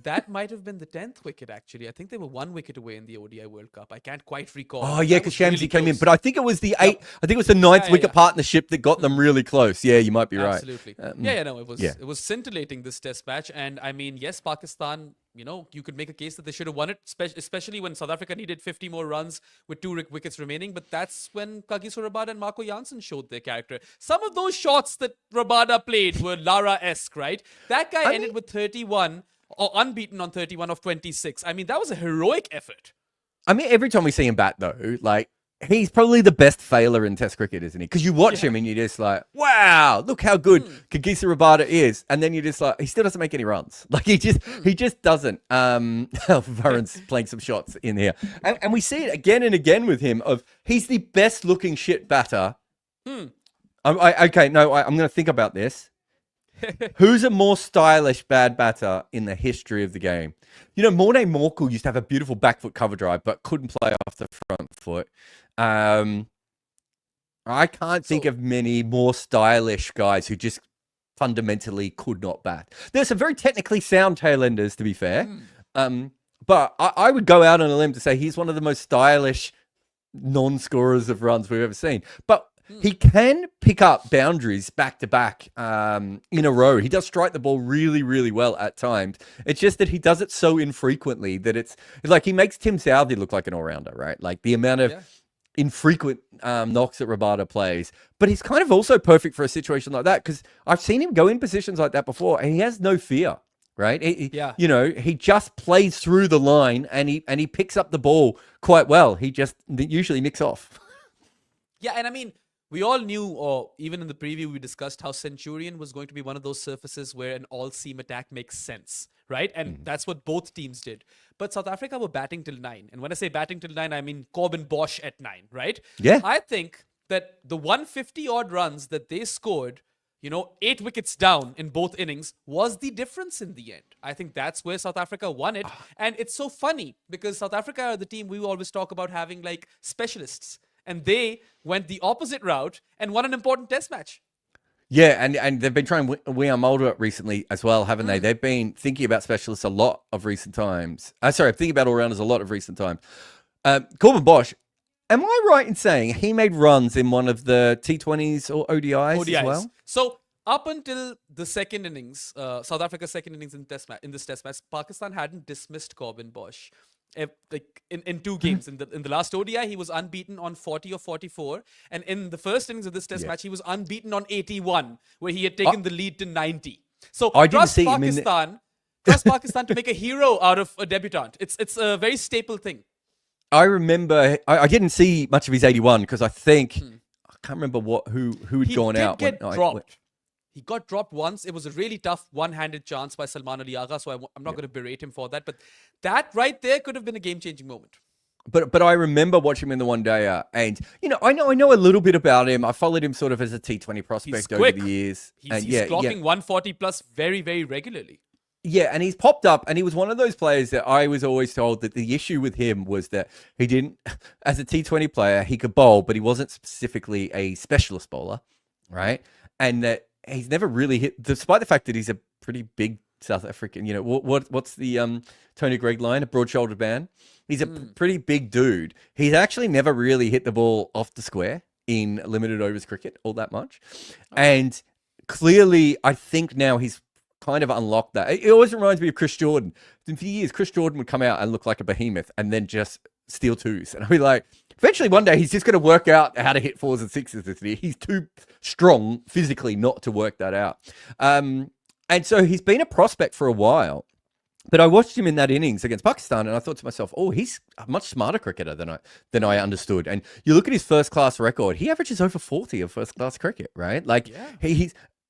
That might have been the 10th wicket, actually. I think they were 1 wicket away in the ODI World Cup. I can't quite recall. Oh, yeah, because Shamsi came in. But I think it was the 8th. I think it was the 9th wicket partnership that got them really close. Yeah, you might be right. Absolutely. It was scintillating, this test match. And I mean, yes, Pakistan, you could make a case that they should have won it, especially when South Africa needed 50 more runs with 2 wickets remaining. But that's when Kagiso Rabada and Marco Jansen showed their character. Some of those shots that Rabada played were Lara-esque, right? That guy ended with 31. Or unbeaten on 31 of 26. I mean, that was a heroic effort. I mean, every time we see him bat, though, like, he's probably the best failer in Test cricket, isn't he? Because you watch him and you're just like, wow, look how good Kagiso Rabada is. And then you're just like, he still doesn't make any runs. Like, he just doesn't. Varun's playing some shots in here. And we see it again and again with him he's the best looking shit batter. I'm going to think about this. Who's a more stylish bad batter in the history of the game? Morne Morkel used to have a beautiful back foot cover drive, but couldn't play off the front foot. I can't think of many more stylish guys who just fundamentally could not bat. There's some very technically sound tailenders, to be fair. But I would go out on a limb to say he's one of the most stylish non-scorers of runs we've ever seen. But he can pick up boundaries back to back in a row. He does strike the ball really, really well at times. It's just that he does it so infrequently that it's like he makes Tim Southey look like an all-rounder, right? Like the amount of infrequent knocks that Rabada plays. But he's kind of also perfect for a situation like that because I've seen him go in positions like that before and he has no fear, right? He just plays through the line and he picks up the ball quite well. He just usually nicks off. Yeah, and I mean, we all knew, or even in the preview, we discussed how Centurion was going to be one of those surfaces where an all-seam attack makes sense, right? And that's what both teams did. But South Africa were batting till 9. And when I say batting till 9, I mean Corbin Bosch at 9, right? Yeah. I think that the 150-odd runs that they scored, 8 wickets down in both innings, was the difference in the end. I think that's where South Africa won it. And it's so funny because South Africa are the team we always talk about having like specialists. And they went the opposite route and won an important test match. Yeah, and they've been trying Wiam Mulder recently as well, haven't they? They've been thinking about specialists a lot of recent times. Thinking about all-rounders a lot of recent times. Corbin Bosch, am I right in saying he made runs in one of the T20s or ODIs as well? So up until the second innings, South Africa's second innings in this test match, Pakistan hadn't dismissed Corbin Bosch. In 2 games. In the last ODI, he was unbeaten on 40 or 44. And in the first innings of this test match, he was unbeaten on 81, where he had taken the lead to 90. So trust Pakistan to make a hero out of a debutant. It's a very staple thing. I remember, I didn't see much of his 81 because I think, I can't remember who had gone out. He He got dropped once. It was a really tough one-handed chance by Salman Ali Agha, so I'm not going to berate him for that. But that right there could have been a game-changing moment. But I remember watching him in the one day, and I know a little bit about him. I followed him sort of as a T20 prospect over the years. He's clocking 140 plus very, very regularly. Yeah, and he's popped up, and he was one of those players that I was always told that the issue with him was that he didn't, as a T20 player, he could bowl, but he wasn't specifically a specialist bowler, right? And that he's never really hit, despite the fact that he's a pretty big South African. What's the Tony Gregg line? A broad-shouldered man. He's a pretty big dude. He's actually never really hit the ball off the square in limited overs cricket all that much, and clearly, I think now he's kind of unlocked that. It always reminds me of Chris Jordan. For years, Chris Jordan would come out and look like a behemoth and then just steal twos. And I'd be like, eventually one day he's just going to work out how to hit fours and sixes this year. He's too strong physically not to work that out. And so he's been a prospect for a while. But I watched him in that innings against Pakistan, and I thought to myself, "Oh, he's a much smarter cricketer than I understood." And you look at his first class record; he averages over 40 of first class cricket, right? Like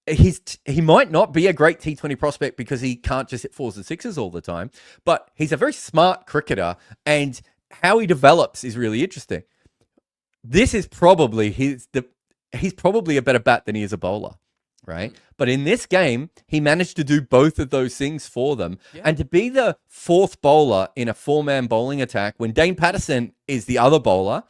he might not be a great T20 prospect because he can't just hit fours and sixes all the time, but he's a very smart cricketer, and how he develops is really interesting. This is probably he's probably a better bat than he is a bowler, right? But in this game, he managed to do both of those things for them. Yeah. And to be the fourth bowler in a four-man bowling attack when Dane Patterson is the other bowler,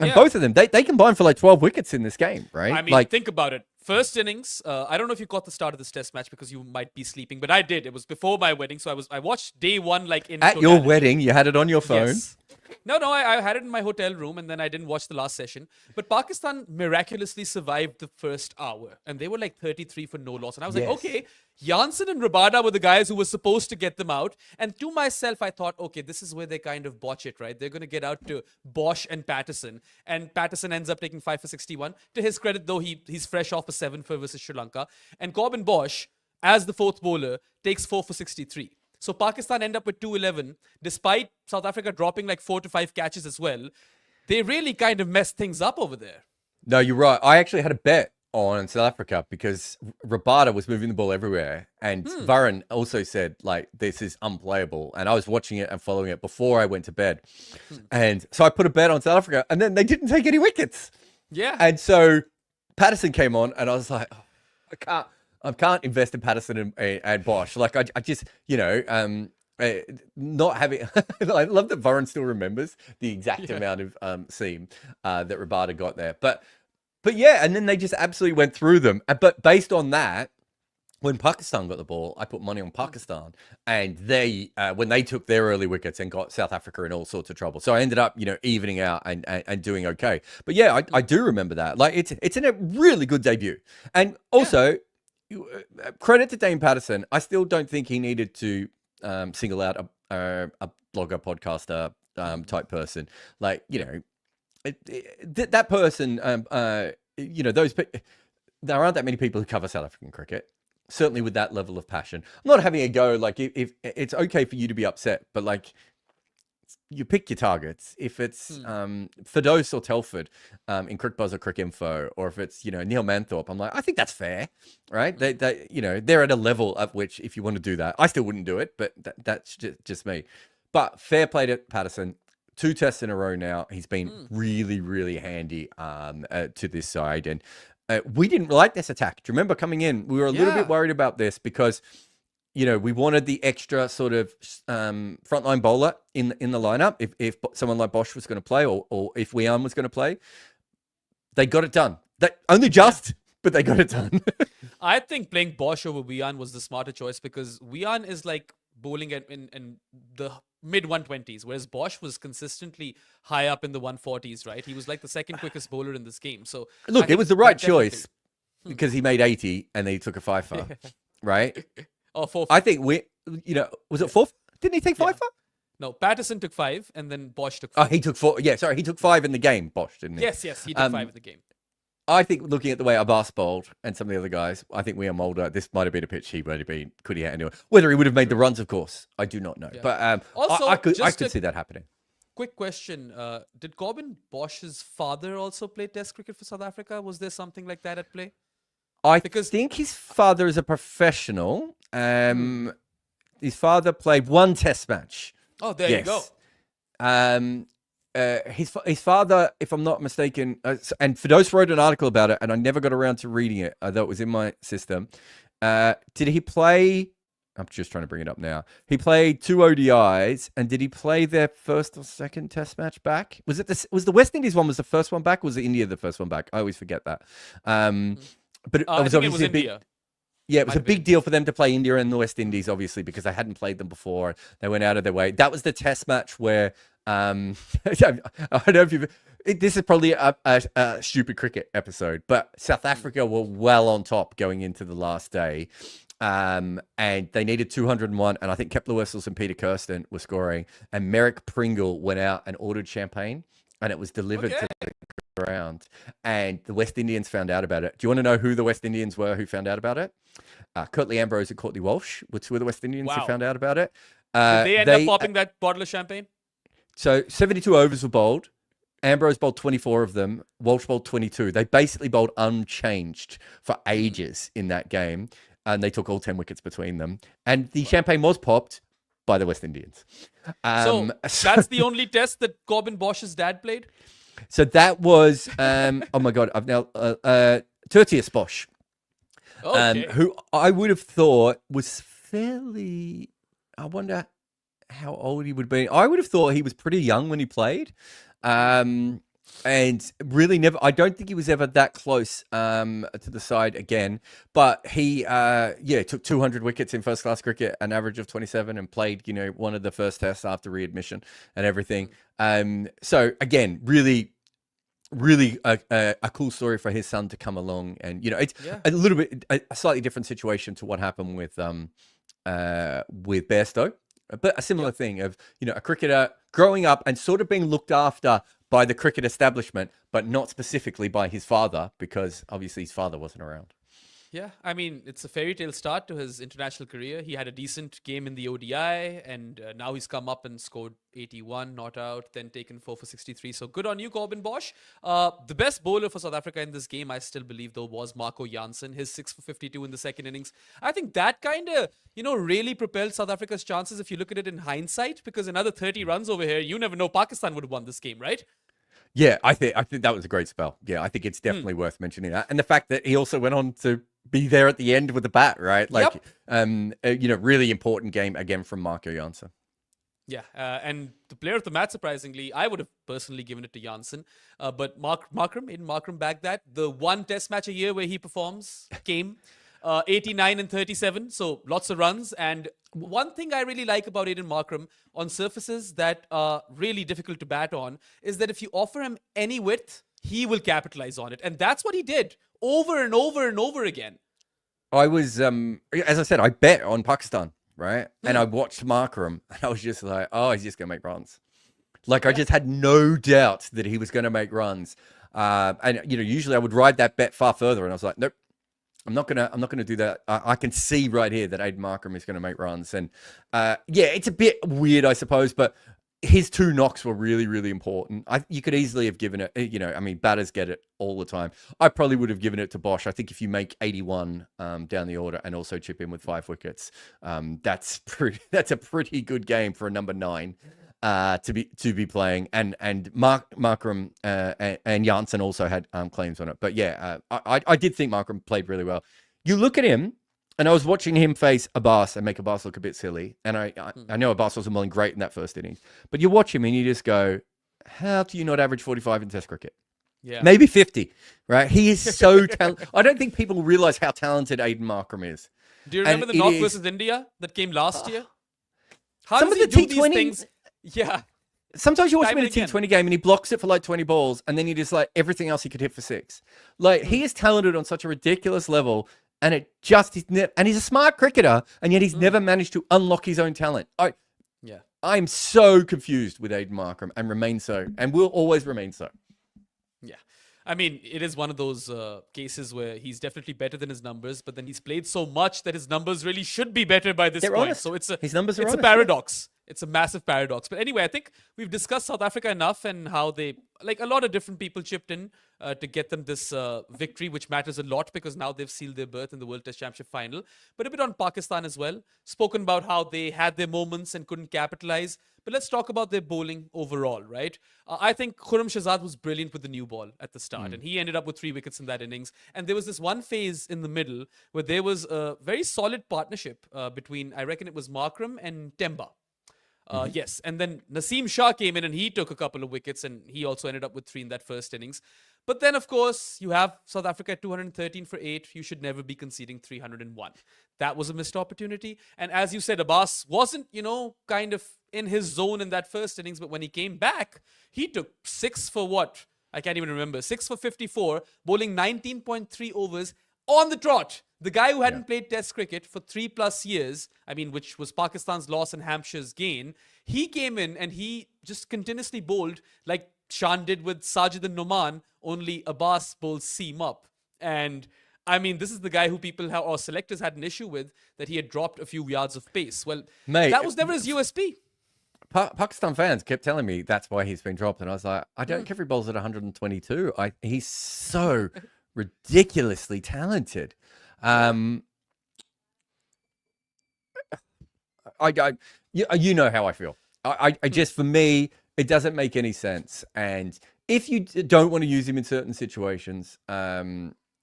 and both of them, they combined for like 12 wickets in this game, right? I mean, think about it. First innings, I don't know if you caught the start of this test match because you might be sleeping, but I did. It was before my wedding, so I watched day one like in At your wedding, you had it on your phone? Yes. No, I had it in my hotel room, and then I didn't watch the last session. But Pakistan miraculously survived the first hour, and they were like 33 for no loss. And I was like, okay, Janssen and Rabada were the guys who were supposed to get them out. And to myself, I thought, okay, this is where they kind of botch it, right? They're going to get out to Bosch and Patterson, and Patterson ends up taking 5 for 61. To his credit, though, he's fresh off a 7 for versus Sri Lanka. And Corbin Bosch, as the fourth bowler, takes 4 for 63. So Pakistan end up with 211, despite South Africa dropping like 4 to 5 catches as well. They really kind of messed things up over there. No, you're right. I actually had a bet on South Africa because Rabada was moving the ball everywhere. And Varun also said, like, this is unplayable. And I was watching it and following it before I went to bed. And so I put a bet on South Africa, and then they didn't take any wickets. Yeah. And so Patterson came on, and I was like, oh, I can't invest in Patterson and Bosch. Like, I just, not having... I love that Varun still remembers the exact amount of seam that Rabada got there. But yeah, and then they just absolutely went through them. But based on that, when Pakistan got the ball, I put money on Pakistan. And they, when they took their early wickets and got South Africa in all sorts of trouble. So I ended up, evening out and doing okay. But yeah, I do remember that. Like, it's in a really good debut. And also... credit to Dane Patterson. I still don't think he needed to single out a blogger, podcaster type person. Like, that person, there aren't that many people who cover South African cricket, certainly with that level of passion. I'm not having a go, like, if it's okay for you to be upset, but like, you pick your targets. If it's Firdaus or Telford in Crickbuzz or Crickinfo, or if it's Neil Manthorpe, I'm like, I think that's fair, right? They they're at a level at which if you want to do that, I still wouldn't do it, but that's just me. But fair play to Patterson. 2 tests in a row now. He's been really, really handy to this side, and we didn't like this attack. Do you remember coming in? We were a little bit worried about this because. We wanted the extra sort of frontline bowler in the lineup if someone like Bosch was going to play or if Wian was going to play. They got it done. But they got it done. I think playing Bosch over Wian was the smarter choice because Wian is like bowling in the mid 120s, whereas Bosch was consistently high up in the 140s, right? He was like the second quickest bowler in this game. So look, it was the right choice because he made 80 and then he took a 5-for, right? Oh, 4. I think was it 4? Didn't he take 5-for? No, Patterson took 5 and then Bosch took 4. Oh, he took 4. Yeah, sorry, he took 5 in the game, Bosch, didn't he? Yes, he took 5 in the game. I think looking at the way Abbas bowled and some of the other guys, I think Wian Mulder, this might have been a pitch he would have been, could he have anyway. Whether he would have made the runs, of course, I do not know. Yeah. But also, I could see that happening. Quick question. Did Corbin Bosch's father also play Test cricket for South Africa? Was there something like that at play? I Because think his father is a professional. His father played one test match. oh, there you go. His father, if I'm not mistaken, and Fidos wrote an article about it, and I never got around to reading it, though it was in my system. Did he play? I'm just trying to bring it up now. He played 2 ODIs, and did he play their first or second test match back? Was the West Indies one was the first one back? Or was it India the first one back? I always forget that. But it was obviously India. Yeah, it was a big deal for them to play India and the West Indies, obviously, because they hadn't played them before. They went out of their way. That was the test match where I don't know if you've. This is probably a stupid cricket episode, but South Africa were well on top going into the last day. And they needed 201, and I think Kepler Wessels and Peter Kirsten were scoring, and Merrick Pringle went out and ordered champagne, and it was delivered to the ground, and the West Indians found out about it. Do you want to know who the West Indians were who found out about it? Curtly Ambrose and Courtney Walsh were 2 of the West Indians who found out about it. Did they end up popping that bottle of champagne? So 72 overs were bowled. Ambrose bowled 24 of them. Walsh bowled 22. They basically bowled unchanged for ages in that game, and they took all 10 wickets between them. And the champagne was popped by the West Indians. So that's the only test that Corbin Bosch's dad played? So that was, oh my God, I've now, Tertius Bosch, who I would have thought was fairly, I wonder how old he would be. I would have thought he was pretty young when he played. And really never, I don't think he was ever that close to the side again. But he, took 200 wickets in first class cricket, an average of 27, and played, one of the first tests after readmission and everything. So again, really a cool story for his son to come along, and it's a little bit a slightly different situation to what happened with Bairstow, but a similar thing of a cricketer growing up and sort of being looked after by the cricket establishment, but not specifically by his father, because obviously his father wasn't around. Yeah, I mean, it's a fairy tale start to his international career. He had a decent game in the ODI, and now he's come up and scored 81, not out, then taken 4 for 63. So good on you, Corbin Bosch. The best bowler for South Africa in this game, I still believe, though, was Marco Jansen. His 6 for 52 in the second innings. I think that kind of, really propelled South Africa's chances if you look at it in hindsight, because another 30 runs over here, you never know, Pakistan would have won this game, right? Yeah, I think that was a great spell. Yeah, I think it's definitely worth mentioning that. And the fact that he also went on to be there at the end with the bat, right? Like, really important game again from Marco Jansen. Yeah, and the player of the match, surprisingly, I would have personally given it to Jansen. But Aiden Markram bagged that. The one test match a year where he performs came 89 and 37, so lots of runs. And one thing I really like about Aiden Markram on surfaces that are really difficult to bat on is that if you offer him any width, he will capitalize on it. And that's what he did over and over and over again. I was, as I said, I bet on Pakistan, right? And I watched Markram, and I was just like, oh, he's just going to make runs. Like, I just had no doubt that he was going to make runs. And, usually I would ride that bet far further, and I was like, nope. I'm not gonna do that. I can see right here that Aiden Markram is going to make runs, and it's a bit weird, I suppose, but his 2 knocks were really, really important. You could easily have given it. Batters get it all the time. I probably would have given it to Bosch. I think if you make 81 down the order and also chip in with 5 wickets, that's a pretty good game for a number 9. To be playing, and Markram and Jansen also had claims on it. But I did think Markram played really well. You look at him, and I was watching him face Abbas and make Abbas look a bit silly. And I know Abbas wasn't bowling great in that first innings, but you watch him and you just go, how do you not average 45 in Test cricket? Yeah, maybe 50. Right? He is so talented. I don't think people realize how talented Aiden Markram is. Do you remember the knock versus India that came last year? How some does of the he do T20 these things? Yeah. Sometimes you watch him in a T20 game and he blocks it for like 20 balls, and then he just like everything else he could hit for 6. Like, he is talented on such a ridiculous level, and it just is and he's a smart cricketer, and yet he's never managed to unlock his own talent. I'm so confused with Aiden Markram, and remain so, and will always remain so. Yeah. I mean, it is one of those cases where he's definitely better than his numbers, but then he's played so much that his numbers really should be better by this point. Honest. So it's his numbers are a paradox. it's a massive paradox. But anyway, I think we've discussed South Africa enough and how they, like a lot of different people chipped in to get them this victory, which matters a lot because now they've sealed their berth in the World Test Championship final. But a bit on Pakistan as well. Spoken about how they had their moments and couldn't capitalize. But let's talk about their bowling overall, right? I think Khurram Shahzad was brilliant with the new ball at the start, and he ended up with 3 wickets in that innings. And there was this one phase in the middle where there was a very solid partnership between, I reckon it was Markram and Temba. Yes, and then Naseem Shah came in and he took a couple of wickets and he also ended up with 3 in that first innings. But then, of course, you have South Africa at 213 for 8. You should never be conceding 301. That was a missed opportunity. And as you said, Abbas wasn't, kind of in his zone in that first innings. But when he came back, he took 6 for what? I can't even remember. 6 for 54, bowling 19.3 overs on the trot. The guy who hadn't played Test cricket for 3+ years, which was Pakistan's loss and Hampshire's gain, he came in and he just continuously bowled like Shan did with Sajid and Noman, only Abbas bowls seam up. And this is the guy who or selectors had an issue with, that he had dropped a few yards of pace. Well, Mate, that was never his USP. Pakistan fans kept telling me that's why he's been dropped. And I was like, I don't care if he bowls at 122. He's so ridiculously talented. You know how I feel. I just, for me, it doesn't make any sense. And if you don't want to use him in certain situations,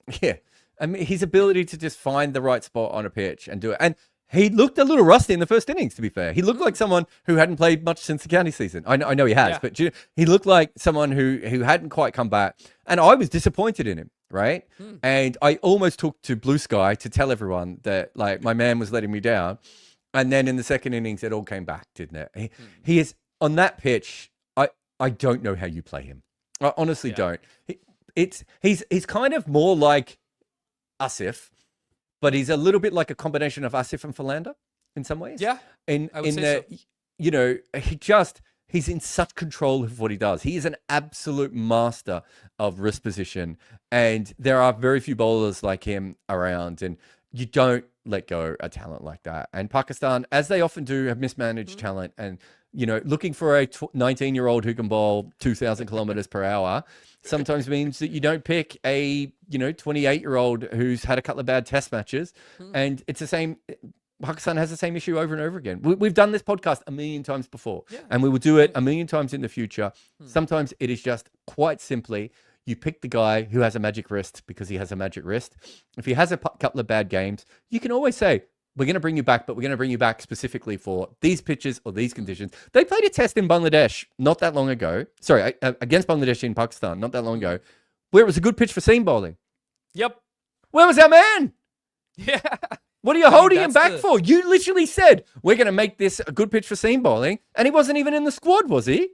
his ability to just find the right spot on a pitch and do it. And he looked a little rusty in the first innings, to be fair. He looked like someone who hadn't played much since the county season. I know he has, but he looked like someone who hadn't quite come back. And I was disappointed in him, right? And I almost took to Blue Sky to tell everyone that, like, my man was letting me down. And then in the second innings, it all came back, didn't it? He is on that pitch. I don't know how you play him. I honestly don't. He's kind of more like Asif, but he's a little bit like a combination of Asif and Philander in some ways. Yeah, I would say so. He's in such control of what he does. He is an absolute master of wrist position, and there are very few bowlers like him around, and you don't let go a talent like that. And Pakistan, as they often do, have mismanaged talent, and looking for a 19-year-old who can bowl 2,000 kilometers per hour sometimes means that you don't pick a 28-year-old who's had a couple of bad Test matches. And it's the same. Pakistan has the same issue over and over again. We've done this podcast a million times before, and we will do it a million times in the future. Sometimes it is just quite simply, you pick the guy who has a magic wrist because he has a magic wrist. If he has a couple of bad games, you can always say, we're going to bring you back, but we're going to bring you back specifically for these pitches or these conditions. They played a test in Bangladesh not that long ago. Sorry, against Bangladesh in Pakistan not that long ago, where it was a good pitch for seam bowling. Yep. Where was our man? Yeah. What are you holding him back for? You literally said, we're going to make this a good pitch for seam bowling, and he wasn't even in the squad, was he?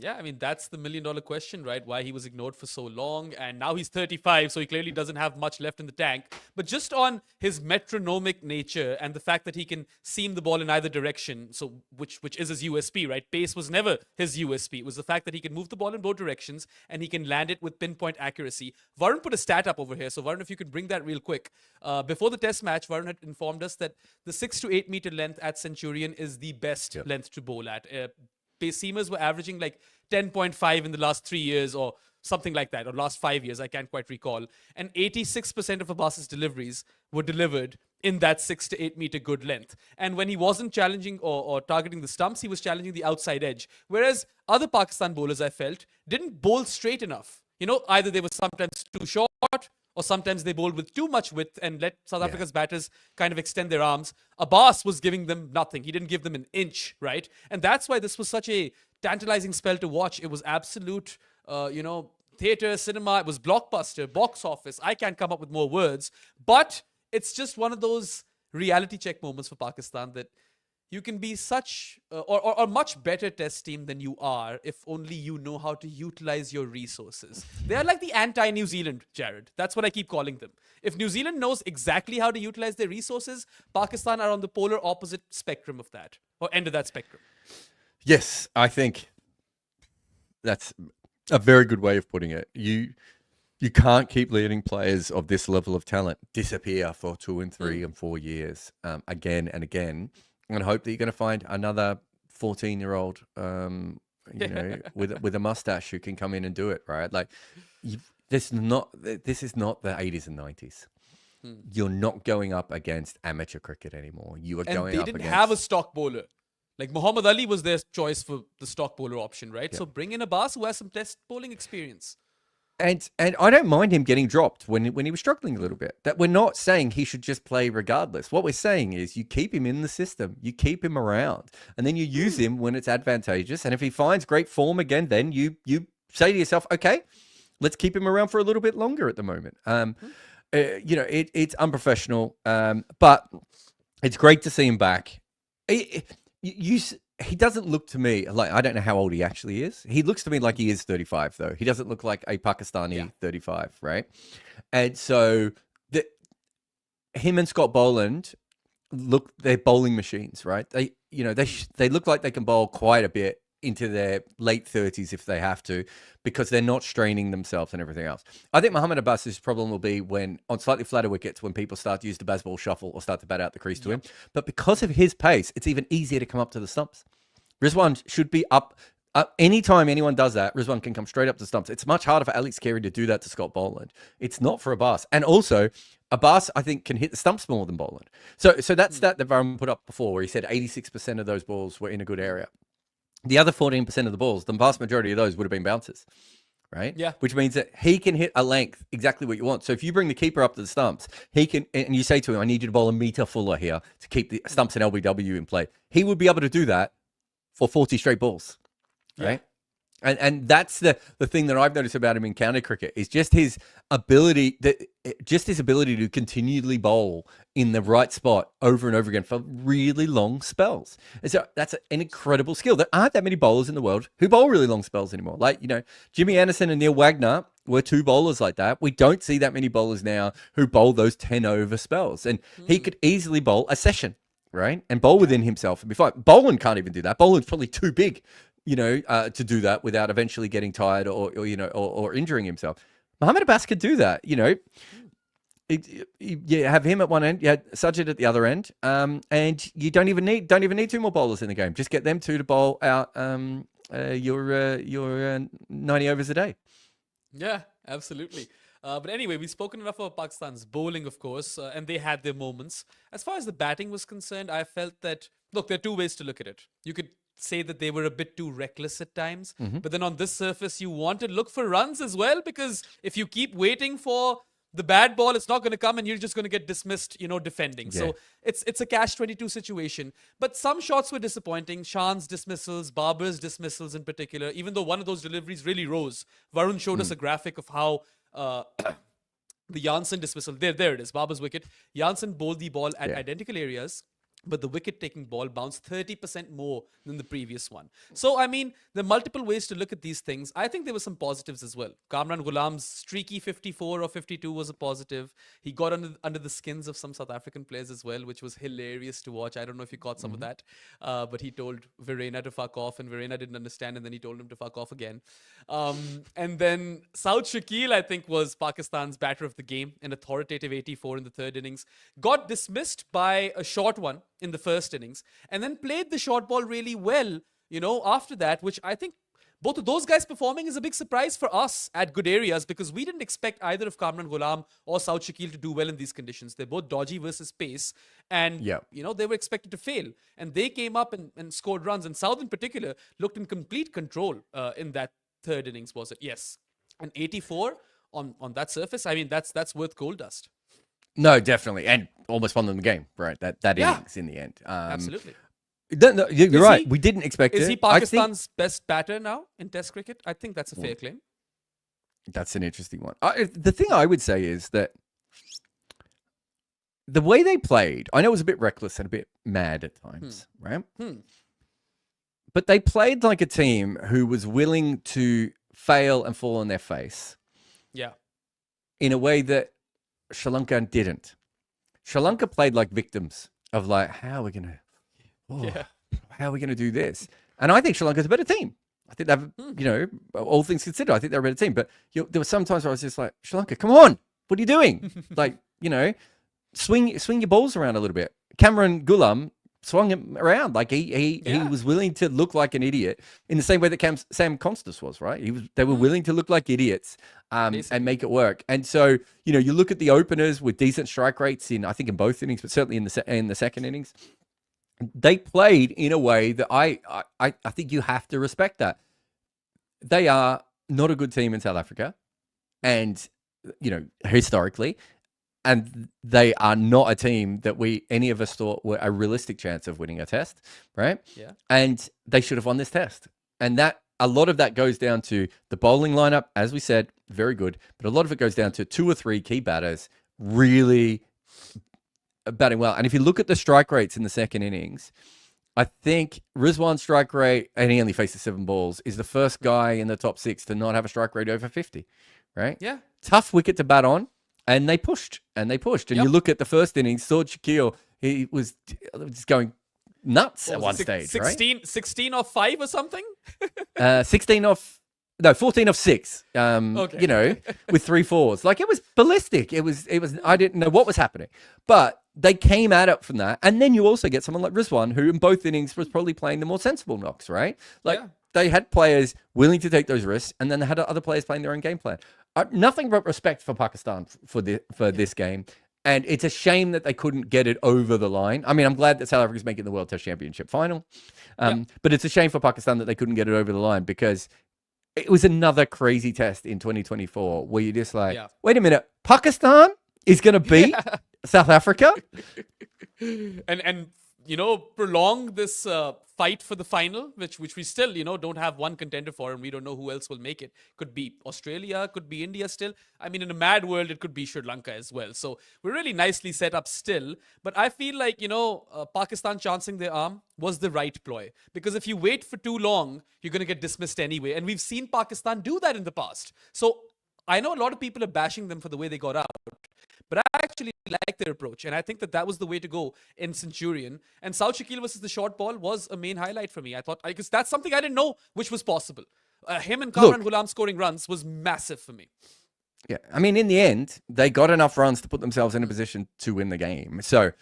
Yeah, that's the $1 million question, right? Why he was ignored for so long, and now he's 35, so he clearly doesn't have much left in the tank. But just on his metronomic nature and the fact that he can seam the ball in either direction, so which is his USP, right? Pace was never his USP. It was the fact that he can move the ball in both directions and he can land it with pinpoint accuracy. Varun put a stat up over here, so Varun, if you could bring that real quick. Before the Test match, Varun had informed us that the 6 to 8 meter length at Centurion is the best length to bowl at. Pace seamers were averaging like 10.5 in the last 3 years or something like that, or last 5 years, I can't quite recall. And 86% of Abbas's deliveries were delivered in that 6 to 8 meter good length. And when he wasn't challenging or targeting the stumps, he was challenging the outside edge. Whereas other Pakistan bowlers, I felt, didn't bowl straight enough. Either they were sometimes too short, or sometimes they bowled with too much width and let South Africa's batters kind of extend their arms. Abbas was giving them nothing. He didn't give them an inch, right? And that's why this was such a tantalizing spell to watch. It was absolute, theater, cinema. It was blockbuster, box office. I can't come up with more words. But it's just one of those reality check moments for Pakistan that you can be such or a much better Test team than you are if only you know how to utilize your resources. They are like the anti-New Zealand, Jarrod. That's what I keep calling them. If New Zealand knows exactly how to utilize their resources, Pakistan are on the polar opposite spectrum of that, or end of that spectrum. Yes, I think that's a very good way of putting it. You can't keep letting players of this level of talent disappear for 2 and 3 and 4 years again and again, and hope that you're going to find another 14-year-old, with a mustache who can come in and do it, right? Like, this is not the 80s and 90s. You're not going up against amateur cricket anymore. You are going up against... They didn't have a stock bowler. Like, Muhammad Ali was their choice for the stock bowler option, right? So bring in Abbas, who has some test bowling experience. And I don't mind him getting dropped when he was struggling a little bit. That we're not saying he should just play regardless. What we're saying is you keep him in the system, you keep him around, and then you use him when it's advantageous. And if he finds great form again, then you say to yourself, okay, let's keep him around for a little bit longer at the moment. It's unprofessional, but it's great to see him back. He doesn't look to me like, I don't know how old he actually is. He looks to me like he is 35, though. He doesn't look like a Pakistani 35, right? And so him and Scott Boland they're bowling machines, right? They look like they can bowl quite a bit into their late 30s if they have to, because they're not straining themselves and everything else. I think Mohammad Abbas's problem will be when, on slightly flatter wickets, when people start to use the baseball shuffle or start to bat out the crease to him. But because of his pace, it's even easier to come up to the stumps. Rizwan should be up. Anytime anyone does that, Rizwan can come straight up to stumps. It's much harder for Alex Carey to do that to Scott Boland. It's not for Abbas. And also, Abbas, I think, can hit the stumps more than Boland. So that stat that Varun put up before, where he said 86% of those balls were in a good area. The other 14% of the balls, the vast majority of those would have been bouncers, right? Yeah. Which means that he can hit a length exactly what you want. So if you bring the keeper up to the stumps, he can, and you say to him, I need you to bowl a meter fuller here to keep the stumps and LBW in play. He would be able to do that for 40 straight balls, right? And that's the thing that I've noticed about him in county cricket is just his ability to continually bowl in the right spot over and over again for really long spells. And so that's an incredible skill. There aren't that many bowlers in the world who bowl really long spells anymore. Like, Jimmy Anderson and Neil Wagner were two bowlers like that. We don't see that many bowlers now who bowl those 10 over spells. And he could easily bowl a session, right? And bowl within himself and be fine. Boland can't even do that. Boland's probably too big, to do that without eventually getting tired or injuring himself. Mohammad Abbas could do that. You have him at one end, you had Sajid at the other end, and you don't even need two more bowlers in the game. Just get them two to bowl out your 90 overs a day. Yeah, absolutely. But anyway, we've spoken enough about Pakistan's bowling, of course, and they had their moments. As far as the batting was concerned, I felt that, look, there are two ways to look at it. You could say that they were a bit too reckless at times, but then on this surface, you want to look for runs as well, because if you keep waiting for the bad ball, it's not going to come and you're just going to get dismissed, defending. Yeah. So it's a catch-22 situation. But some shots were disappointing. Shan's dismissals, Babar's dismissals in particular, even though one of those deliveries really rose. Varun showed us a graphic of how the Janssen dismissal, there it is, Babar's wicket. Janssen bowled the ball at identical areas, but the wicket-taking ball bounced 30% more than the previous one. So, I mean, there are multiple ways to look at these things. I think there were some positives as well. Kamran Ghulam's streaky 54 or 52 was a positive. He got under the skins of some South African players as well, which was hilarious to watch. I don't know if you caught some of that. But he told Verena to fuck off, and Verena didn't understand, and then he told him to fuck off again. And then Saud Shakil, I think, was Pakistan's batter of the game, an authoritative 84 in the third innings. Got dismissed by a short one in the first innings, and then played the short ball really well, after that, which I think both of those guys performing is a big surprise for us at good areas, because we didn't expect either of Kamran Ghulam or Saud Shakil to do well in these conditions. They're both dodgy versus pace, and they were expected to fail, and they came up and scored runs, and Saud in particular looked in complete control in that third innings, was it? Yes. And 84 on that surface, I mean, that's worth gold dust. No, definitely. And almost won them the game, right? That innings in the end. Absolutely. No, you're right. We didn't expect it. Is he Pakistan's best batter now in Test cricket? I think that's a fair claim. That's an interesting one. The thing I would say is that the way they played, I know it was a bit reckless and a bit mad at times, right? But they played like a team who was willing to fail and fall on their face. Yeah. In a way that Sri Lanka didn't. Sri Lanka played like victims of how are we going to do this? And I think Sri Lanka's a better team. I think they've, all things considered, I think they're a better team. But there were some times where I was just like, Sri Lanka, come on, what are you doing? Swing your balls around a little bit. Kamran Ghulam swung him around. Like he was willing to look like an idiot in the same way that Sam Constas was, right? They were willing to look like idiots and make it work. And so, you look at the openers with decent strike rates I think in both innings, but certainly in the second innings, they played in a way that I think you have to respect that. They are not a good team in South Africa, and historically, and they are not a team that any of us thought were a realistic chance of winning a test, right? Yeah. And they should have won this test. And that a lot of that goes down to the bowling lineup, as we said, very good, but a lot of it goes down to 2 or 3 key batters really batting well. And if you look at the strike rates in the second innings, I think Rizwan's strike rate, and he only faces 7 balls, is the first guy in the top 6 to not have a strike rate over 50, right? Yeah. Tough wicket to bat on, and they pushed. And you look at the first innings, Saud Shakil, he was just going nuts at one stage, 16 off 5 or something? 14 off 6, okay. with 3 fours. Like, it was ballistic. It was, I didn't know what was happening. But they came at it from that. And then you also get someone like Rizwan, who in both innings was probably playing the more sensible knocks, right? Like, they had players willing to take those risks, and then they had other players playing their own game plan. Nothing but respect for Pakistan for this game. And it's a shame that they couldn't get it over the line. I mean, I'm glad that South Africa's making the World Test Championship final. But it's a shame for Pakistan that they couldn't get it over the line, because it was another crazy test in 2024 where you're just like, wait a minute, Pakistan is going to beat South Africa? And prolong this fight for the final, which we still, don't have one contender for, and we don't know who else will make it. Could be Australia, could be India still. I mean, in a mad world, it could be Sri Lanka as well. So we're really nicely set up still. But I feel like, Pakistan chancing their arm was the right ploy. Because if you wait for too long, you're going to get dismissed anyway. And we've seen Pakistan do that in the past. So I know a lot of people are bashing them for the way they got out. But I actually like their approach. And I think that was the way to go in Centurion. And Saud Shakil versus the short ball was a main highlight for me. I thought, because that's something I didn't know which was possible. Him and Kamran Ghulam scoring runs was massive for me. Yeah. I mean, in the end, they got enough runs to put themselves in a position to win the game. So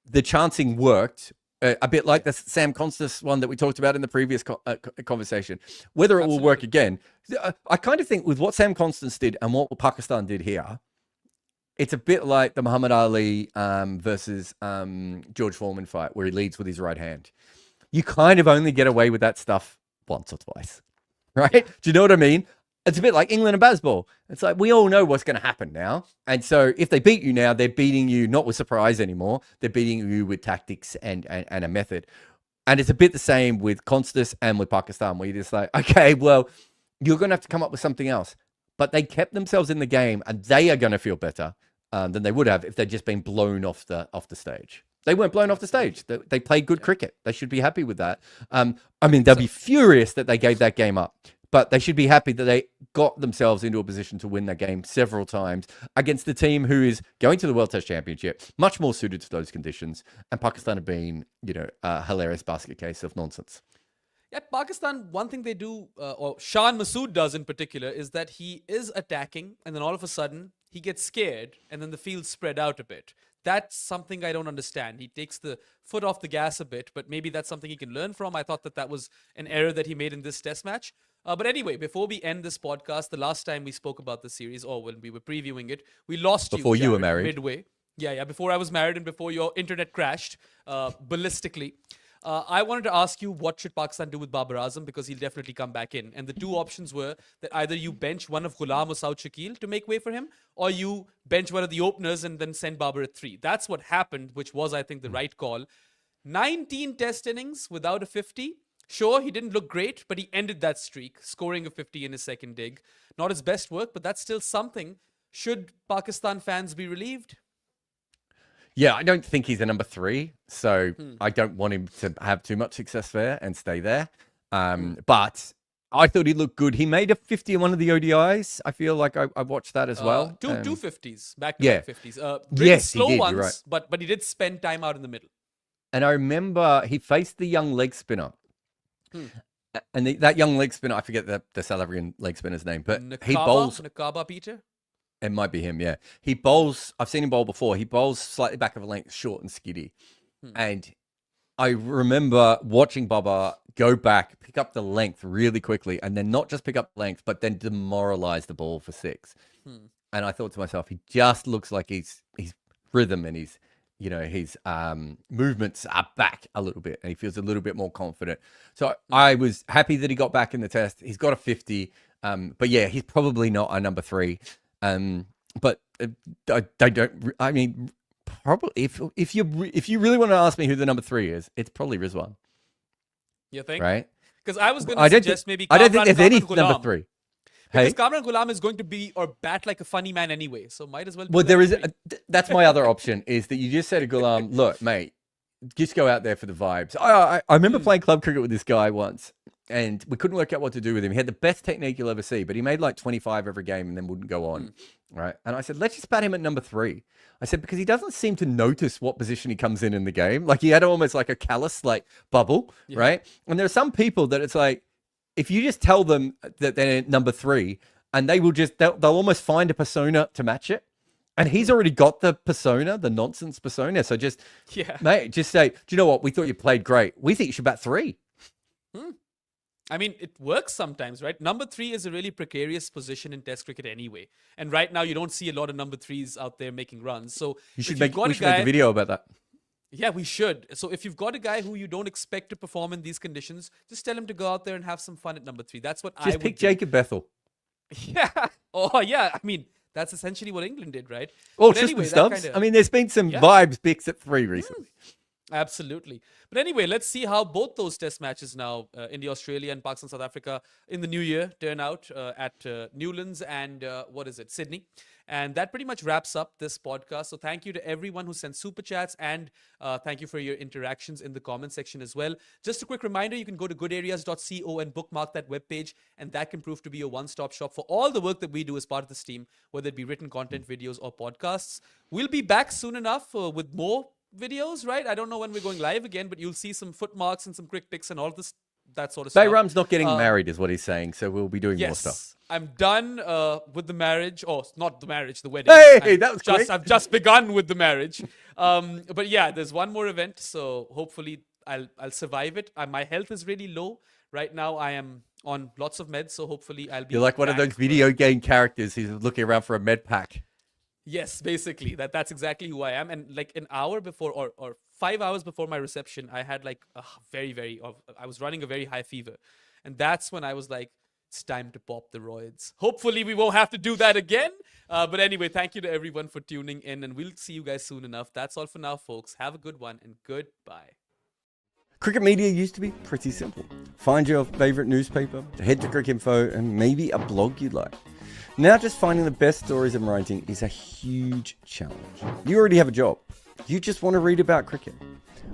the chancing worked. A bit like the Sam Constas one that we talked about in the previous conversation. Whether it will work again, I kind of think with what Sam Constas did and what Pakistan did here, it's a bit like the Muhammad Ali versus George Foreman fight where he leads with his right hand. You kind of only get away with that stuff once or twice, right? Do you know what I mean? It's a bit like England and baseball. It's like, we all know what's going to happen now. And so if they beat you now, they're beating you not with surprise anymore. They're beating you with tactics and a method. And it's a bit the same with Constas and with Pakistan, where you're just like, okay, well, you're going to have to come up with something else. But they kept themselves in the game, and they are going to feel better than they would have if they'd just been blown off the stage. They weren't blown off the stage. They played good cricket. They should be happy with that. I mean, they'll be furious that they gave that game up. But they should be happy that they got themselves into a position to win that game several times against the team who is going to the World Test Championship, much more suited to those conditions. And Pakistan have been, a hilarious basket case of nonsense. Yeah, Pakistan, one thing they do, or Shan Masood does in particular, is that he is attacking, and then all of a sudden, he gets scared, and then the field's spread out a bit. That's something I don't understand. He takes the foot off the gas a bit, but maybe that's something he can learn from. I thought that was an error that he made in this test match. But anyway, before we end this podcast, the last time we spoke about the series, or when we were previewing it, we lost before you were married midway. Yeah, before I was married and before your internet crashed ballistically. I wanted to ask you, what should Pakistan do with Babar Azam, because he'll definitely come back in. And the two options were that either you bench one of Ghulam or Saud Shakil to make way for him, or you bench one of the openers and then send Babar at 3. That's what happened, which was, I think, the right call. 19 test innings without a 50. Sure, he didn't look great, but he ended that streak, scoring a 50 in his second dig. Not his best work, but that's still something. Should Pakistan fans be relieved? Yeah, I don't think he's a number 3, so I don't want him to have too much success there and stay there. But I thought he looked good. He made a 50 in one of the ODIs. I feel like I watched that as well. Two 50s, back-to-back 50s. Yes, slow he did, ones, you're right. but he did spend time out in the middle. And I remember he faced the young leg spinner. And that young leg spinner, I forget the South African leg spinner's name, but he bowls. Nakaba Peter? It might be him, yeah. He bowls, I've seen him bowl before. He bowls slightly back of a length, short and skiddy. And I remember watching Babar go back, pick up the length really quickly, and then not just pick up length, but then demoralize the ball for 6. And I thought to myself, he just looks like his rhythm and his movements are back a little bit, and he feels a little bit more confident. So I was happy that he got back in the test. He's got a 50, but yeah, he's probably not a number 3. But I don't. I mean, probably if you really want to ask me who the number 3 is, it's probably Rizwan. You think? Right? Because I was going to suggest maybe I don't think there's any Ghulam. number 3. Because Kamran Ghulam is going to be or bat like a funny man anyway, so might as well. Well, there is. That's my other option is that you just say to Ghulam, look, mate, just go out there for the vibes. I remember playing club cricket with this guy once, and we couldn't work out what to do with him. He had the best technique you'll ever see, but he made like 25 every game and then wouldn't go on. Right? And I said, let's just bat him at number 3. I said, because he doesn't seem to notice what position he comes in the game. Like he had almost like a callous like bubble, right? And there are some people that it's like, if you just tell them that they're number 3 and they will they'll almost find a persona to match it. And he's already got the persona, the nonsense persona. So mate, just say, do you know what? We thought you played great. We think you should bat 3. I mean, it works sometimes, right? Number 3 is a really precarious position in Test cricket anyway. And right now, you don't see a lot of number 3s out there making runs. So we should make a video about that. Yeah, we should. So if you've got a guy who you don't expect to perform in these conditions, just tell him to go out there and have some fun at number 3. That's what I would do. Just pick Jacob Bethel. Yeah. Oh, yeah. I mean, that's essentially what England did, right? Oh, Tristan Stubbs. I mean, there's been some vibes picks at 3 recently. Absolutely. But anyway, let's see how both those test matches now, India, Australia and Pakistan, South Africa in the new year turn out at Newlands and Sydney. And that pretty much wraps up this podcast. So thank you to everyone who sent super chats and thank you for your interactions in the comment section as well. Just a quick reminder, you can go to goodareas.co and bookmark that webpage, and that can prove to be a one-stop shop for all the work that we do as part of this team, whether it be written content, videos or podcasts. We'll be back soon enough with more videos, right? I don't know when we're going live again, but you'll see some foot marks and some quick picks and all this, that sort of stuff. Behram's not getting married is what he's saying, so we'll be doing more stuff. I'm done with the marriage. Oh, not the marriage, the wedding. Hey, that was quick. I've just begun with the marriage. But yeah, there's one more event, so hopefully I'll survive it. My health is really low. Right now I am on lots of meds, so hopefully I'll be You're like one of those video game characters who's looking around for a med pack. Yes, basically. That's exactly who I am. And like an hour before or 5 hours before my reception, I had like a I was running a very high fever. And that's when I was like, it's time to pop the roids. Hopefully we won't have to do that again. But anyway, thank you to everyone for tuning in, and we'll see you guys soon enough. That's all for now, folks. Have a good one and goodbye. Cricket media used to be pretty simple. Find your favorite newspaper, head to Cricinfo, and maybe a blog you'd like. Now just finding the best stories and writing is a huge challenge. You already have a job. You just want to read about cricket.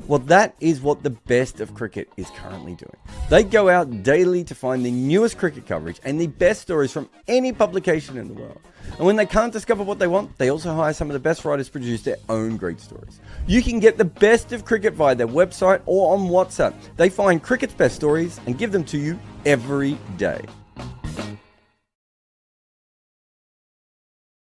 Well, that is what the best of cricket is currently doing. They go out daily to find the newest cricket coverage and the best stories from any publication in the world. And when they can't discover what they want, they also hire some of the best writers to produce their own great stories. You can get the best of cricket via their website or on WhatsApp. They find cricket's best stories and give them to you every day.